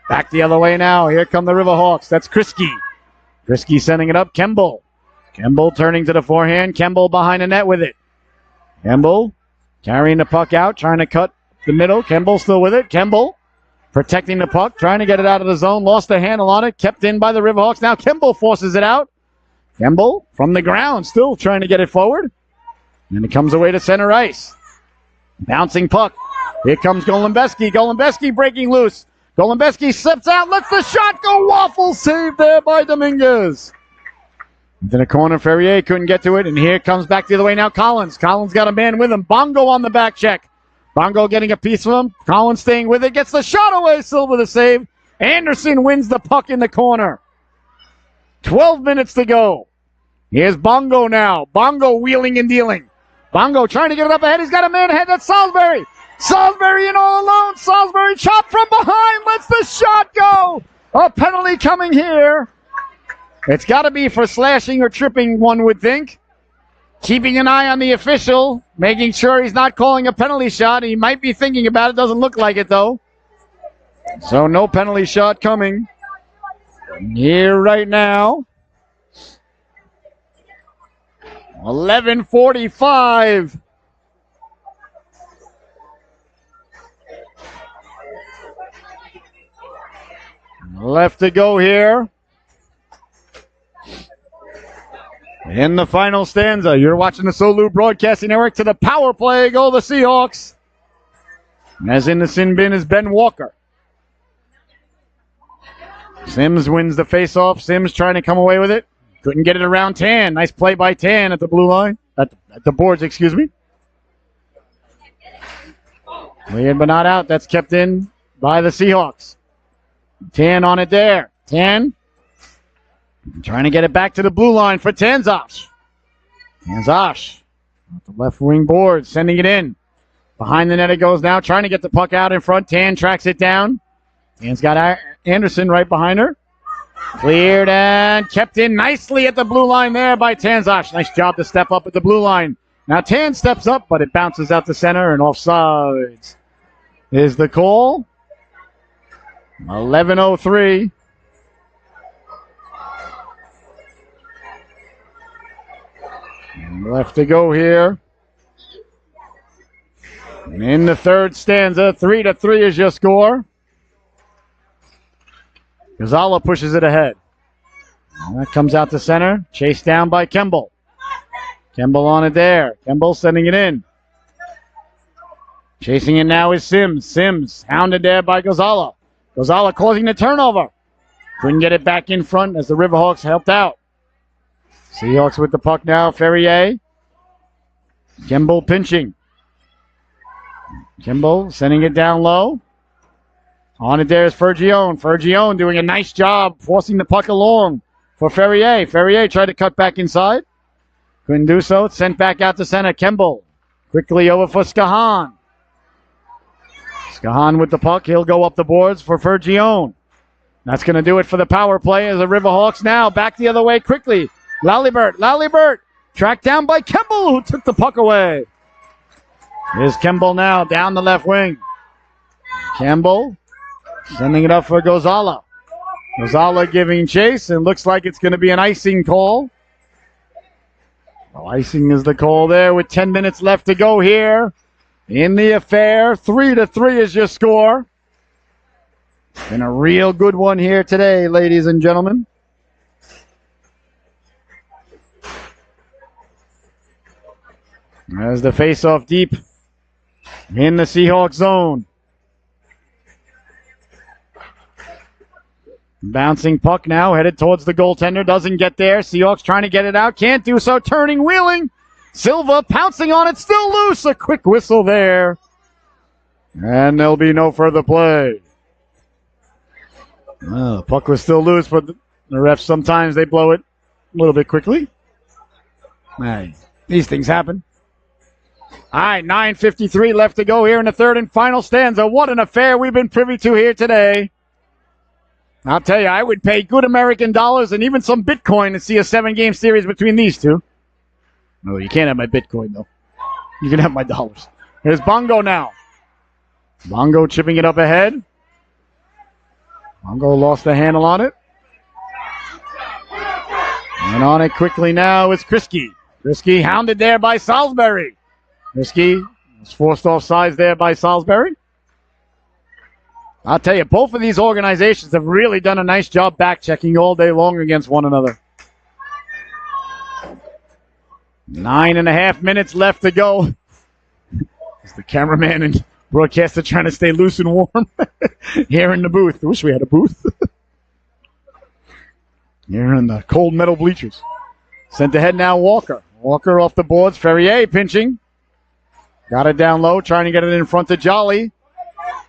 Speaker 3: Back the other way now. Here come the RiverHawks. That's Krisky. Krisky sending it up. Kemble. Kemble turning to the forehand. Kemble behind the net with it. Kemble carrying the puck out. Trying to cut the middle. Kemble still with it. Kemble protecting the puck. Trying to get it out of the zone. Lost the handle on it. Kept in by the RiverHawks. Now Kemble forces it out. Kemble from the ground, still trying to get it forward. And it comes away to center ice. Bouncing puck. Here comes Golembeski. Golembeski breaking loose. Golembeski slips out, lets the shot go. Waffle saved there by Dominguez. Into the corner, Ferrier couldn't get to it. And here comes back the other way now Collins. Collins got a man with him. Bongo on the back check. Bongo getting a piece of him. Collins staying with it. Gets the shot away. Silva the save. Anderson wins the puck in the corner. 12 minutes to go. Here's Bongo now. Bongo wheeling and dealing. Bongo trying to get it up ahead. He's got a man ahead. That's Salisbury. Salisbury in all alone. Salisbury chopped from behind. Lets the shot go. A penalty coming here. It's got to be for slashing or tripping, one would think. Keeping an eye on the official. Making sure he's not calling a penalty shot. He might be thinking about it. Doesn't look like it, though. So no penalty shot coming. Here right now. 11:45. Left to go here. In the final stanza, you're watching the Solu Broadcasting Network. To the power play go the Seahawks. As in the sin bin is Ben Walker. Sims wins the faceoff. Sims trying to come away with it. Couldn't get it around Tan. Nice play by Tan at the blue line. At the boards, excuse me. Cleared but not out. That's kept in by the Seahawks. Tan on it there. Tan trying to get it back to the blue line for Tanzosh. Tanzosh at the left wing board, sending it in. Behind the net it goes now, trying to get the puck out in front. Tan tracks it down. Tan's got Anderson right behind her. Cleared and kept in nicely at the blue line there by Tanzosh. Nice job to step up at the blue line. Now Tan steps up, but it bounces out the center and offsides is the call. 11:03. Left to go here. And in the third stanza, 3-3 is your score. Gonzala pushes it ahead. And that comes out to center. Chased down by Kemble. Kemble on it there. Kemble sending it in. Chasing it now is Sims. Sims hounded there by Gonzala. Gonzala causing the turnover. Couldn't get it back in front as the RiverHawks helped out. Seahawks with the puck now. Ferrier. Kemble pinching. Kemble sending it down low. On it there is Fergione. Fergione doing a nice job forcing the puck along for Ferrier. Ferrier tried to cut back inside. Couldn't do so. It's sent back out to center. Kemble quickly over for Skahan. Skahan with the puck. He'll go up the boards for Fergione. That's going to do it for the power play as the RiverHawks now back the other way quickly. Lalibert tracked down by Kemble, who took the puck away. Here's Kemble now down the left wing. Kemble sending it up for Gonzala. Gonzala giving chase, and looks like it's going to be an icing call. Well, icing is the call there with 10 minutes left to go here in the affair. 3-3 is your score. It's been a real good one here today, ladies and gentlemen. As the face-off deep in the Seahawks zone. Bouncing puck now, headed towards the goaltender. Doesn't get there. Seahawks trying to get it out. Can't do so. Turning, wheeling. Silva pouncing on it. Still loose. A quick whistle there. And there'll be no further play. The puck was still loose, but the refs sometimes they blow it a little bit quickly. Hey, these things happen. All right, 9:53 left to go here in the third and final stanza. What an affair we've been privy to here today. I'll tell you, I would pay good American dollars and even some Bitcoin to see a 7-game series between these two. No, you can't have my Bitcoin, though. You can have my dollars. Here's Bongo now. Bongo chipping it up ahead. Bongo lost the handle on it. And on it quickly now is Kriske. Kriske hounded there by Salisbury. Kriske was forced off sides there by Salisbury. I'll tell you, both of these organizations have really done a nice job back-checking all day long against one another. 9.5 minutes left to go. As the cameraman and broadcaster trying to stay loose and warm here in the booth. I wish we had a booth. Here in the cold metal bleachers. Sent ahead now, Walker. Walker off the boards. Ferrier pinching. Got it down low, trying to get it in front of Jolly.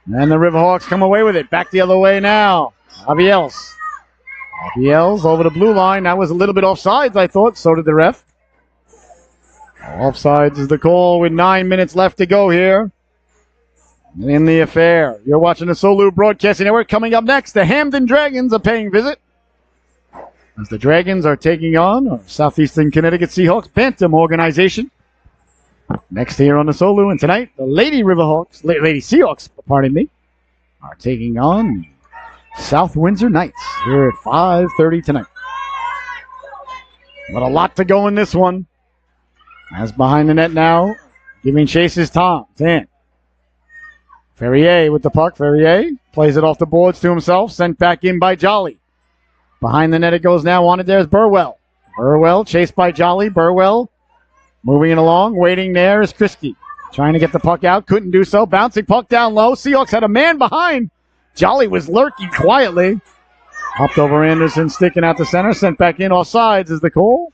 Speaker 3: And the RiverHawks come away with it. Back the other way now. Aviels. Aviels over the blue line. That was a little bit offsides, I thought. So did the ref. Offsides is the call with 9 minutes left to go here in the affair. You're watching the Solu Broadcasting Network. Coming up next, the Hamden Dragons, a paying visit. As the Dragons are taking on our Southeastern Connecticut Seahawks Bantam organization. Next here on the Solu, and tonight, the Lady Seahawks, are taking on South Windsor Knights here at 5:30 tonight. But a lot to go in this one. As behind the net now, giving chase is Tom. 10. Ferrier with the puck. Ferrier plays it off the boards to himself. Sent back in by Jolly. Behind the net it goes now. On it there's Burwell. Burwell chased by Jolly. Burwell moving it along. Waiting there is Christie. Trying to get the puck out. Couldn't do so. Bouncing puck down low. Seahawks had a man behind. Jolly was lurking quietly. Hopped over Anderson, sticking out the center. Sent back in. Offsides is the call.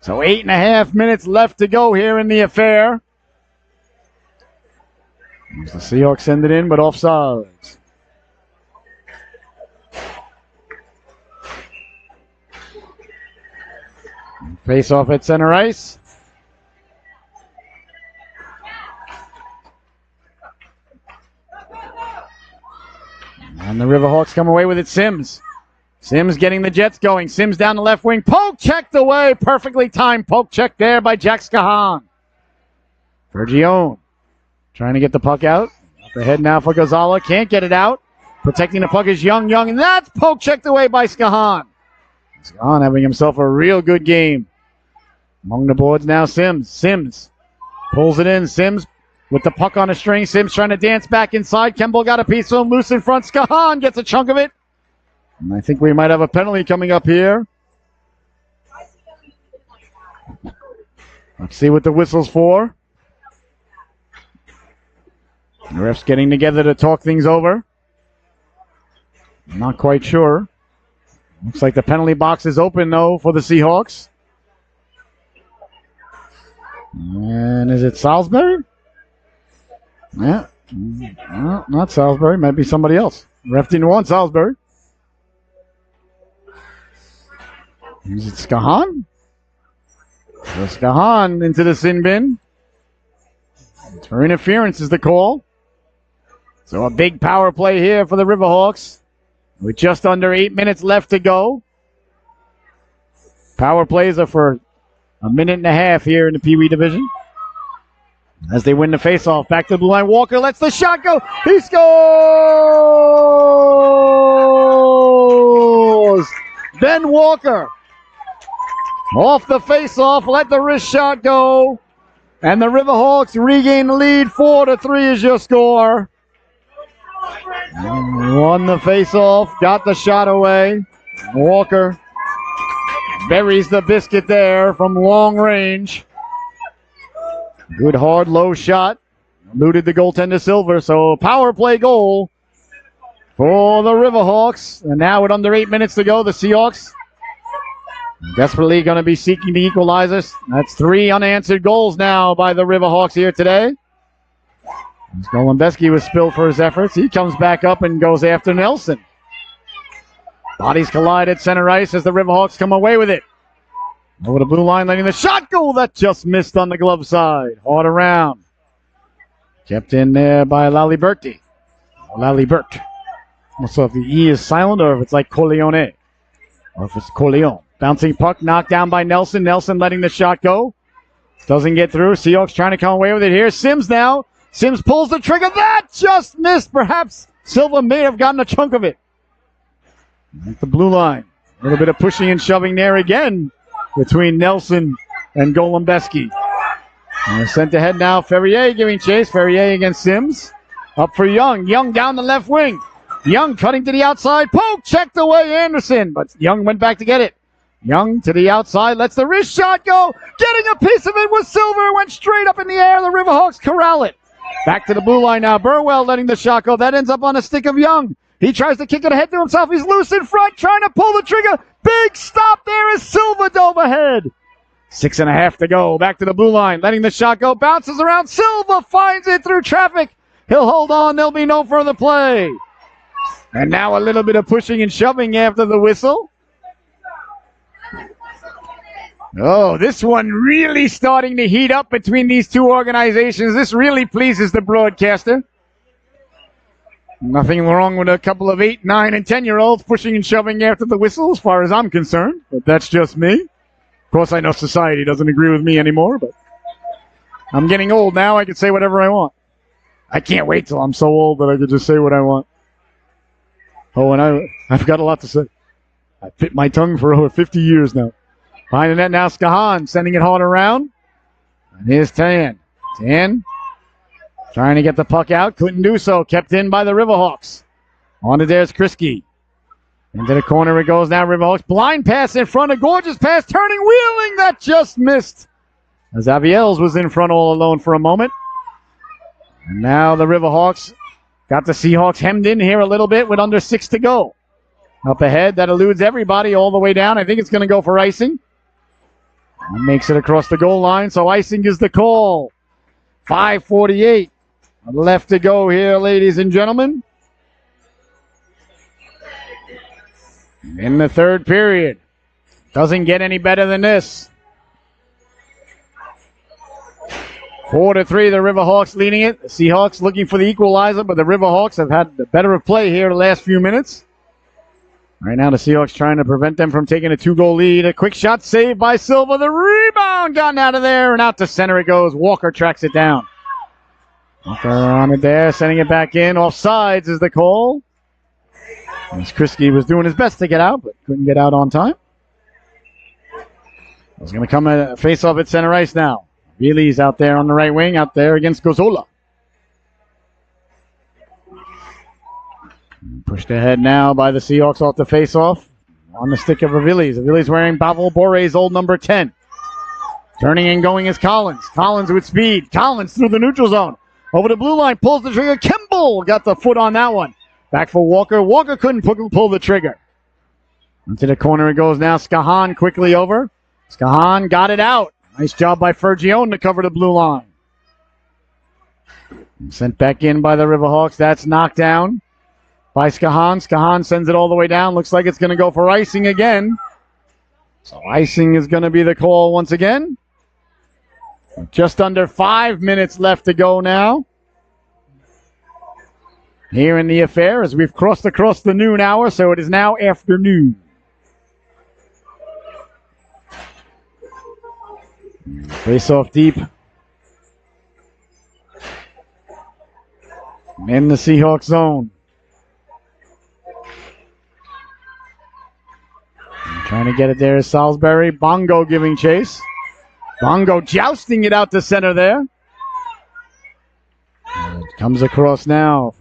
Speaker 3: So 8.5 minutes left to go here in the affair. The Seahawks send it in, but offsides. Face off at center ice. And the RiverHawks come away with it. Sims getting the Jets going. Sims down the left wing. Poke checked away. Perfectly timed poke check there by Jack Skahan. Bergione trying to get the puck out. Up ahead now for Gonzala. Can't get it out. Protecting the puck is Young. And that's poke checked away by Skahan. Skahan having himself a real good game. Among the boards now Sims pulls it in. Sims with the puck on a string. Sims trying to dance back inside. Kemble got a piece of him. Loose in front. Skahan gets a chunk of it. And I think we might have a penalty coming up here. Let's see what the whistle's for. The refs getting together to talk things over. I'm not quite sure. Looks like the penalty box is open, though, for the Seahawks. And is it Salisbury? Yeah. No, not Salisbury. Might be somebody else. Ref didn't want Salisbury. Is it Skahan? So Skahan into the sin bin. For interference is the call. So a big power play here for the RiverHawks. With just under 8 minutes left to go. Power plays are for a minute and a half here in the Pee Wee division. As they win the faceoff, back to the blue line. Walker lets the shot go. He scores! Ben Walker off the faceoff, let the wrist shot go. And the RiverHawks regain the lead. 4-3 is your score. Won the faceoff, got the shot away. Walker buries the biscuit there from long range. Good hard low shot. Eluded the goaltender Silver. So power play goal for the RiverHawks. And now with under 8 minutes to go, the Seahawks desperately going to be seeking the equalizers. That's 3 unanswered goals now by the RiverHawks here today. Golembeski was spilled for his efforts. He comes back up and goes after Nelson. Bodies collide at center ice as the RiverHawks come away with it. Over the blue line, letting the shot go. That just missed on the glove side. Hard around. Kept in there by Lalibert. Lalibert. So if the E is silent or if it's like Corleone. Or if it's Corleone. Bouncing puck knocked down by Nelson. Nelson letting the shot go. Doesn't get through. Seahawks trying to come away with it here. Sims now. Sims pulls the trigger. That just missed. Perhaps Silva may have gotten a chunk of it. At the blue line. A little bit of pushing and shoving there again between Nelson and Golembeski. And sent ahead now. Ferrier giving chase. Ferrier against Sims. Up for Young. Young down the left wing. Young cutting to the outside. Poke checked away Anderson. But Young went back to get it. Young to the outside. Lets the wrist shot go. Getting a piece of it was Silver. Went straight up in the air. The RiverHawks corral it. Back to the blue line now. Burwell letting the shot go. That ends up on a stick of Young. He tries to kick it ahead to himself. He's loose in front. Trying to pull the trigger. Big stop there as Silva dove ahead. 6.5 to go. Back to the blue line. Letting the shot go. Bounces around. Silva finds it through traffic. He'll hold on. There'll be no further play. And now a little bit of pushing and shoving after the whistle. Oh, this one really starting to heat up between these two organizations. This really pleases the broadcaster. Nothing wrong with a couple of 8, 9, and 10-year-olds pushing and shoving after the whistle as far as I'm concerned. But that's just me. Of course, I know society doesn't agree with me anymore, but I'm getting old now. I can say whatever I want. I can't wait till I'm so old that I can just say what I want. Oh, and I've got a lot to say. I bit my tongue for over 50 years now. Behind the net now, Skahan sending it hard around. And here's Tan. Tan trying to get the puck out. Couldn't do so. Kept in by the RiverHawks. On to there's Krisky. Into the corner it goes now. RiverHawks. Blind pass in front. A gorgeous pass. Turning, wheeling. That just missed. As Aviels was in front all alone for a moment. And now the RiverHawks got the Seahawks hemmed in here a little bit with under 6 to go. Up ahead, that eludes everybody all the way down. I think it's going to go for icing. And makes it across the goal line, so icing is the call. 5:48 left to go here, ladies and gentlemen. In the third period. Doesn't get any better than this. 4-3, the RiverHawks leading it. The Seahawks looking for the equalizer, but the RiverHawks have had the better of play here the last few minutes. Right now, the Seahawks trying to prevent them from taking a 2-goal lead. A quick shot saved by Silva. The rebound gotten out of there, and out to center it goes. Walker tracks it down. Walker on it there, sending it back in. Offsides is the call. As Krisky was doing his best to get out, but couldn't get out on time. It's going to come a face-off at center ice now. Reilly's out there on the right wing, out there against Gozzola. Pushed ahead now by the Seahawks off the face-off. On the stick of Aviles. Aviles wearing Pavel Bore's old number 10. Turning and going is Collins. Collins with speed. Collins through the neutral zone. Over the blue line. Pulls the trigger. Kimball got the foot on that one. Back for Walker. Walker couldn't pull the trigger. Into the corner it goes now. Skahan quickly over. Skahan got it out. Nice job by Fergione to cover the blue line. Sent back in by the RiverHawks. That's knocked down by Skahan. Skahan sends it all the way down. Looks like it's going to go for icing again. So icing is going to be the call once again. Just under 5 minutes left to go now. Here in the affair as we've crossed across the noon hour, so it is now afternoon. Face off deep. In the Seahawks zone. Trying to get it there is Salisbury. Bongo giving chase. Bongo jousting it out to center there. And it comes across now.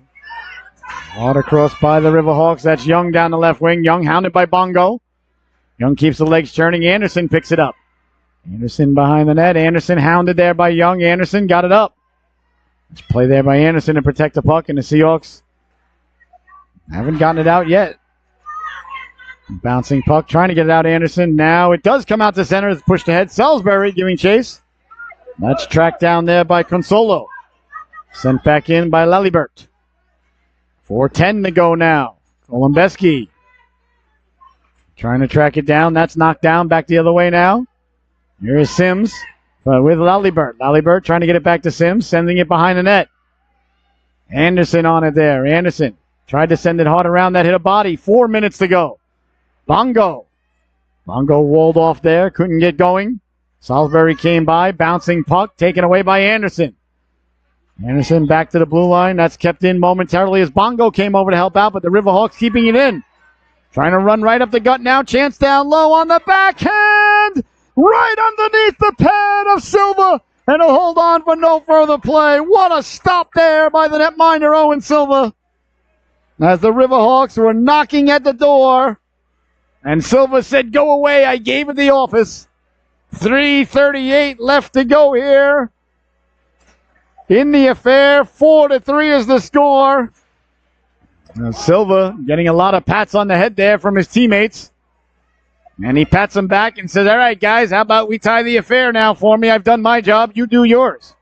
Speaker 3: Brought across by the RiverHawks. That's Young down the left wing. Young hounded by Bongo. Young keeps the legs turning. Anderson picks it up. Anderson behind the net. Anderson hounded there by Young. Anderson got it up. Let's play there by Anderson to protect the puck. And the Seahawks haven't gotten it out yet. Bouncing puck, trying to get it out, Anderson. Now it does come out to center. It's pushed ahead. Salisbury giving chase. That's tracked down there by Consolo. Sent back in by Lalibert. 4:10 to go now. Kolombeski trying to track it down. That's knocked down. Back the other way now. Here is Sims with Lalibert. Lalibert trying to get it back to Sims. Sending it behind the net. Anderson on it there. Anderson tried to send it hard around. That hit a body. 4 minutes to go. Bongo walled off there. Couldn't get going. Salisbury came by. Bouncing puck. Taken away by Anderson. Anderson back to the blue line. That's kept in momentarily as Bongo came over to help out, but the RiverHawks keeping it in. Trying to run right up the gut now. Chance down low on the backhand. Right underneath the pad of Silva. And a hold on for no further play. What a stop there by the netminder Owen Silva. As the RiverHawks were knocking at the door. And Silva said, go away. I gave it the office. 3:38 left to go here. In the affair, 4-3 is the score. Now Silva getting a lot of pats on the head there from his teammates. And he pats them back and says, all right, guys, how about we tie the affair now for me? I've done my job. You do yours.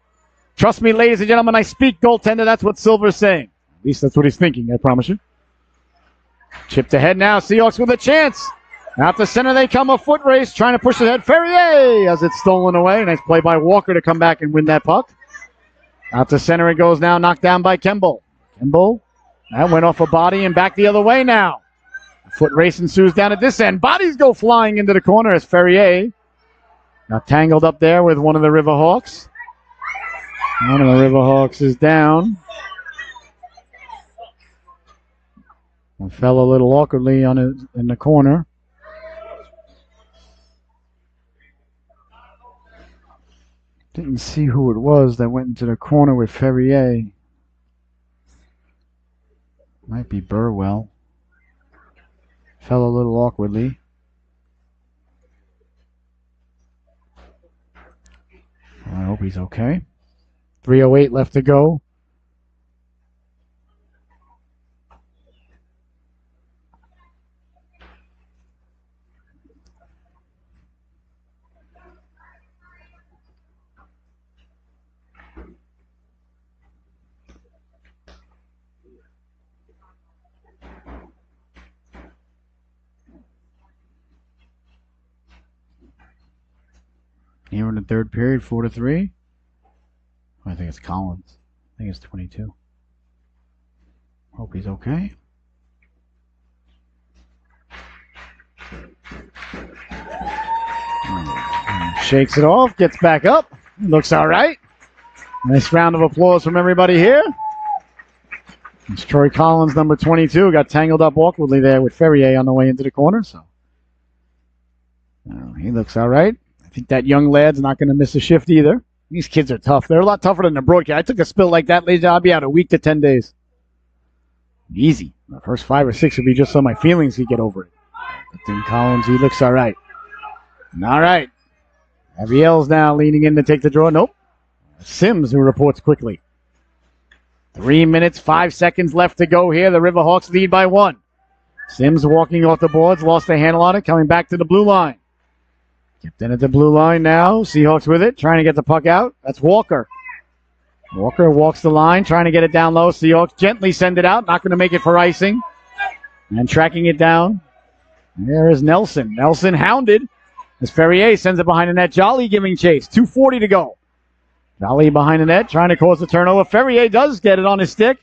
Speaker 3: Trust me, ladies and gentlemen, I speak goaltender. That's what Silva's saying. At least that's what he's thinking, I promise you. Chipped ahead now. Seahawks with a chance. Out the center they come. A foot race trying to push it ahead. Ferrier as it's stolen away. Nice play by Walker to come back and win that puck. Out to center it goes now. Knocked down by Kimball. Kimball. That went off a body and back the other way now. A foot race ensues down at this end. Bodies go flying into the corner as Ferrier got tangled up there with one of the RiverHawks. One of the RiverHawks is down. Fell a little awkwardly in the corner. Didn't see who it was that went into the corner with Ferrier. Might be Burwell. Fell a little awkwardly. I hope he's okay. 3:08 left to go. Here in the third period, 4-3. I think it's Collins. I think it's 22. Hope he's okay. Shakes it off, gets back up. Looks all right. Nice round of applause from everybody here. It's Troy Collins, number 22. Got tangled up awkwardly there with Ferrier on the way into the corner. So he looks all right. I think that young lad's not going to miss a shift either. These kids are tough. They're a lot tougher than the broadcast. I took a spill like that, ladies. I'll be out a week to 10 days. Easy. The first 5 or 6 would be just so my feelings could get over it. But then Collins, he looks all right. All right. Aviel's now leaning in to take the draw. Nope. Sims, who reports quickly. 3 minutes, 5 seconds left to go here. The RiverHawks lead by 1. Sims walking off the boards, lost the handle on it, coming back to the blue line. Kept in at the blue line now. Seahawks with it, trying to get the puck out. That's Walker. Walker walks the line, trying to get it down low. Seahawks gently send it out, not going to make it for icing. And tracking it down. There is Nelson. Nelson hounded as Ferrier sends it behind the net. Jolly giving chase. 2:40 to go. Jolly behind the net, trying to cause the turnover. Ferrier does get it on his stick.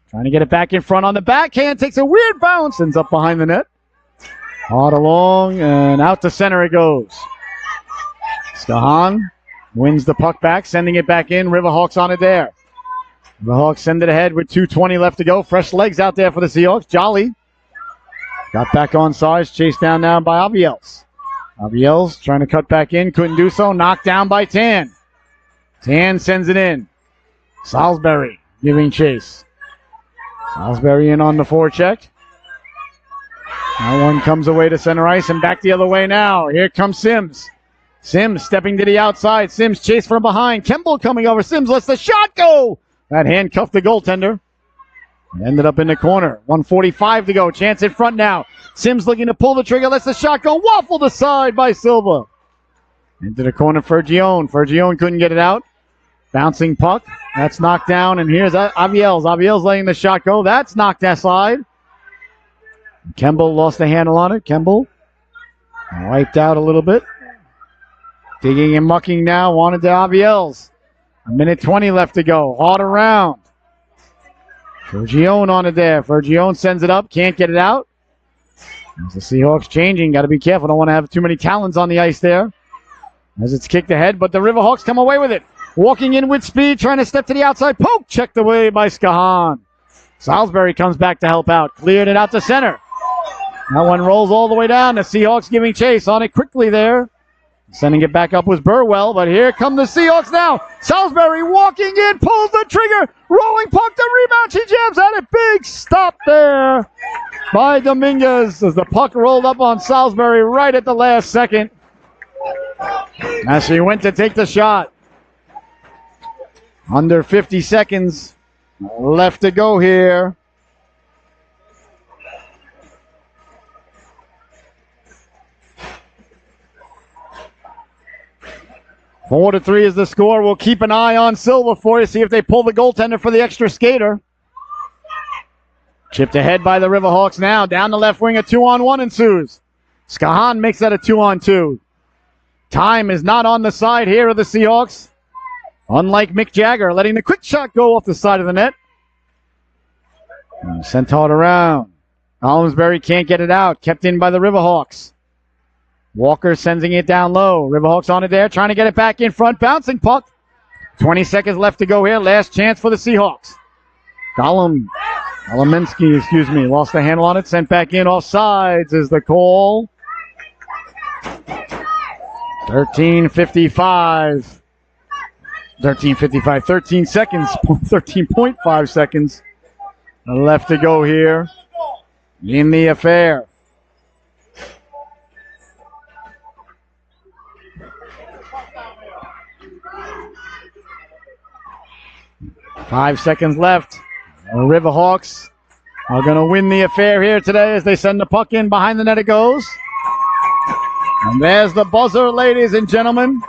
Speaker 3: Trying to get it back in front on the backhand. Takes a weird bounce. Ends up behind the net. Hard along, and out to center it goes. Skahan wins the puck back, sending it back in. RiverHawks on it there. RiverHawks send it ahead with 2:20 left to go. Fresh legs out there for the Seahawks. Jolly got back on sides, chased down now by Aviels. Aviels trying to cut back in, couldn't do so. Knocked down by Tan. Tan sends it in. Salisbury giving chase. Salisbury in on the forecheck. That one comes away to center ice and back the other way now. Here comes Sims. Sims stepping to the outside. Sims chased from behind. Kemble coming over. Sims lets the shot go. That handcuffed the goaltender. Ended up in the corner. 1:45 to go. Chance in front now. Sims looking to pull the trigger. Lets the shot go. Waffled aside by Silva. Into the corner for Fergione. Fergione couldn't get it out. Bouncing puck. That's knocked down. And here's Aviels. Aviels letting the shot go. That's knocked aside. Kemble lost the handle on it. Kemble wiped out a little bit. Digging and mucking now. Wanted to Aviels. 1:20 left to go. Hard around. Fergione on it there. Fergione sends it up. Can't get it out. As the Seahawks changing. Got to be careful. Don't want to have too many talons on the ice there. As it's kicked ahead, but the RiverHawks come away with it. Walking in with speed. Trying to step to the outside. Poke checked away by Skahan. Salisbury comes back to help out. Cleared it out to center. That one rolls all the way down. The Seahawks giving chase on it quickly there. Sending it back up was Burwell, but here come the Seahawks now. Salisbury walking in, pulls the trigger, rolling puck, the rebound, she jams at it. Big stop there by Dominguez as the puck rolled up on Salisbury right at the last second. As she went to take the shot. Under 50 seconds left to go here. Four to 3 is the score. We'll keep an eye on Silva for you, see if they pull the goaltender for the extra skater. Chipped ahead by the RiverHawks now. Down the left wing, a 2-on-1 ensues. Skahan makes that a 2-on-2. Time is not on the side here of the Seahawks. Unlike Mick Jagger, letting the quick shot go off the side of the net. And sent hard around. Collinsbury can't get it out. Kept in by the RiverHawks. Walker sending it down low. RiverHawks on it there, trying to get it back in front. Bouncing puck. 20 seconds left to go here. Last chance for the Seahawks. Gollum Alemensky, excuse me, lost the handle on it, sent back in. Offsides is the call. 13:55. 13:55, 13 seconds, 13.5 seconds left to go here in the affair. Five seconds left. The RiverHawks are going to win the affair here today as they send the puck in. Behind the net it goes. And there's the buzzer, ladies and gentlemen,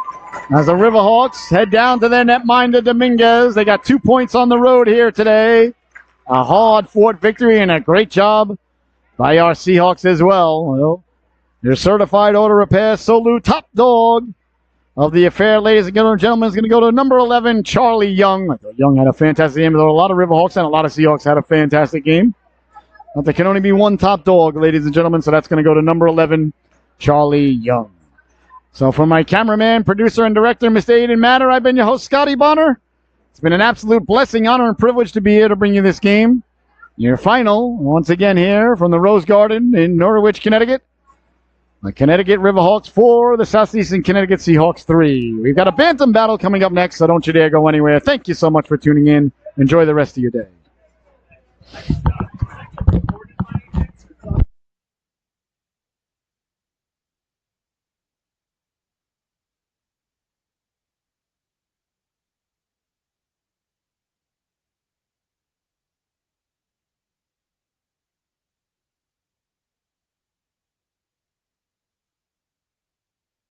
Speaker 3: as the RiverHawks head down to their netminder Dominguez. They got 2 points on the road here today. A hard-fought victory and a great job by our Seahawks as well. Your certified auto repair Solu top dog of the affair, ladies and gentlemen, is going to go to number 11, Charlie Young. I thought Young had a fantastic game. There were a lot of RiverHawks and a lot of Seahawks had a fantastic game. But there can only be one top dog, ladies and gentlemen, so that's going to go to number 11, Charlie Young. So for my cameraman, producer, and director, Mr. Aiden Matter, I've been your host, Scotty Bonner. It's been an absolute blessing, honor, and privilege to be here to bring you this game. Your final, once again here from the Rose Garden in Norwich, Connecticut. The Connecticut RiverHawks 4, the Southeastern Connecticut Seahawks 3. We've got a bantam battle coming up next, so don't you dare go anywhere. Thank you so much for tuning in. Enjoy the rest of your day.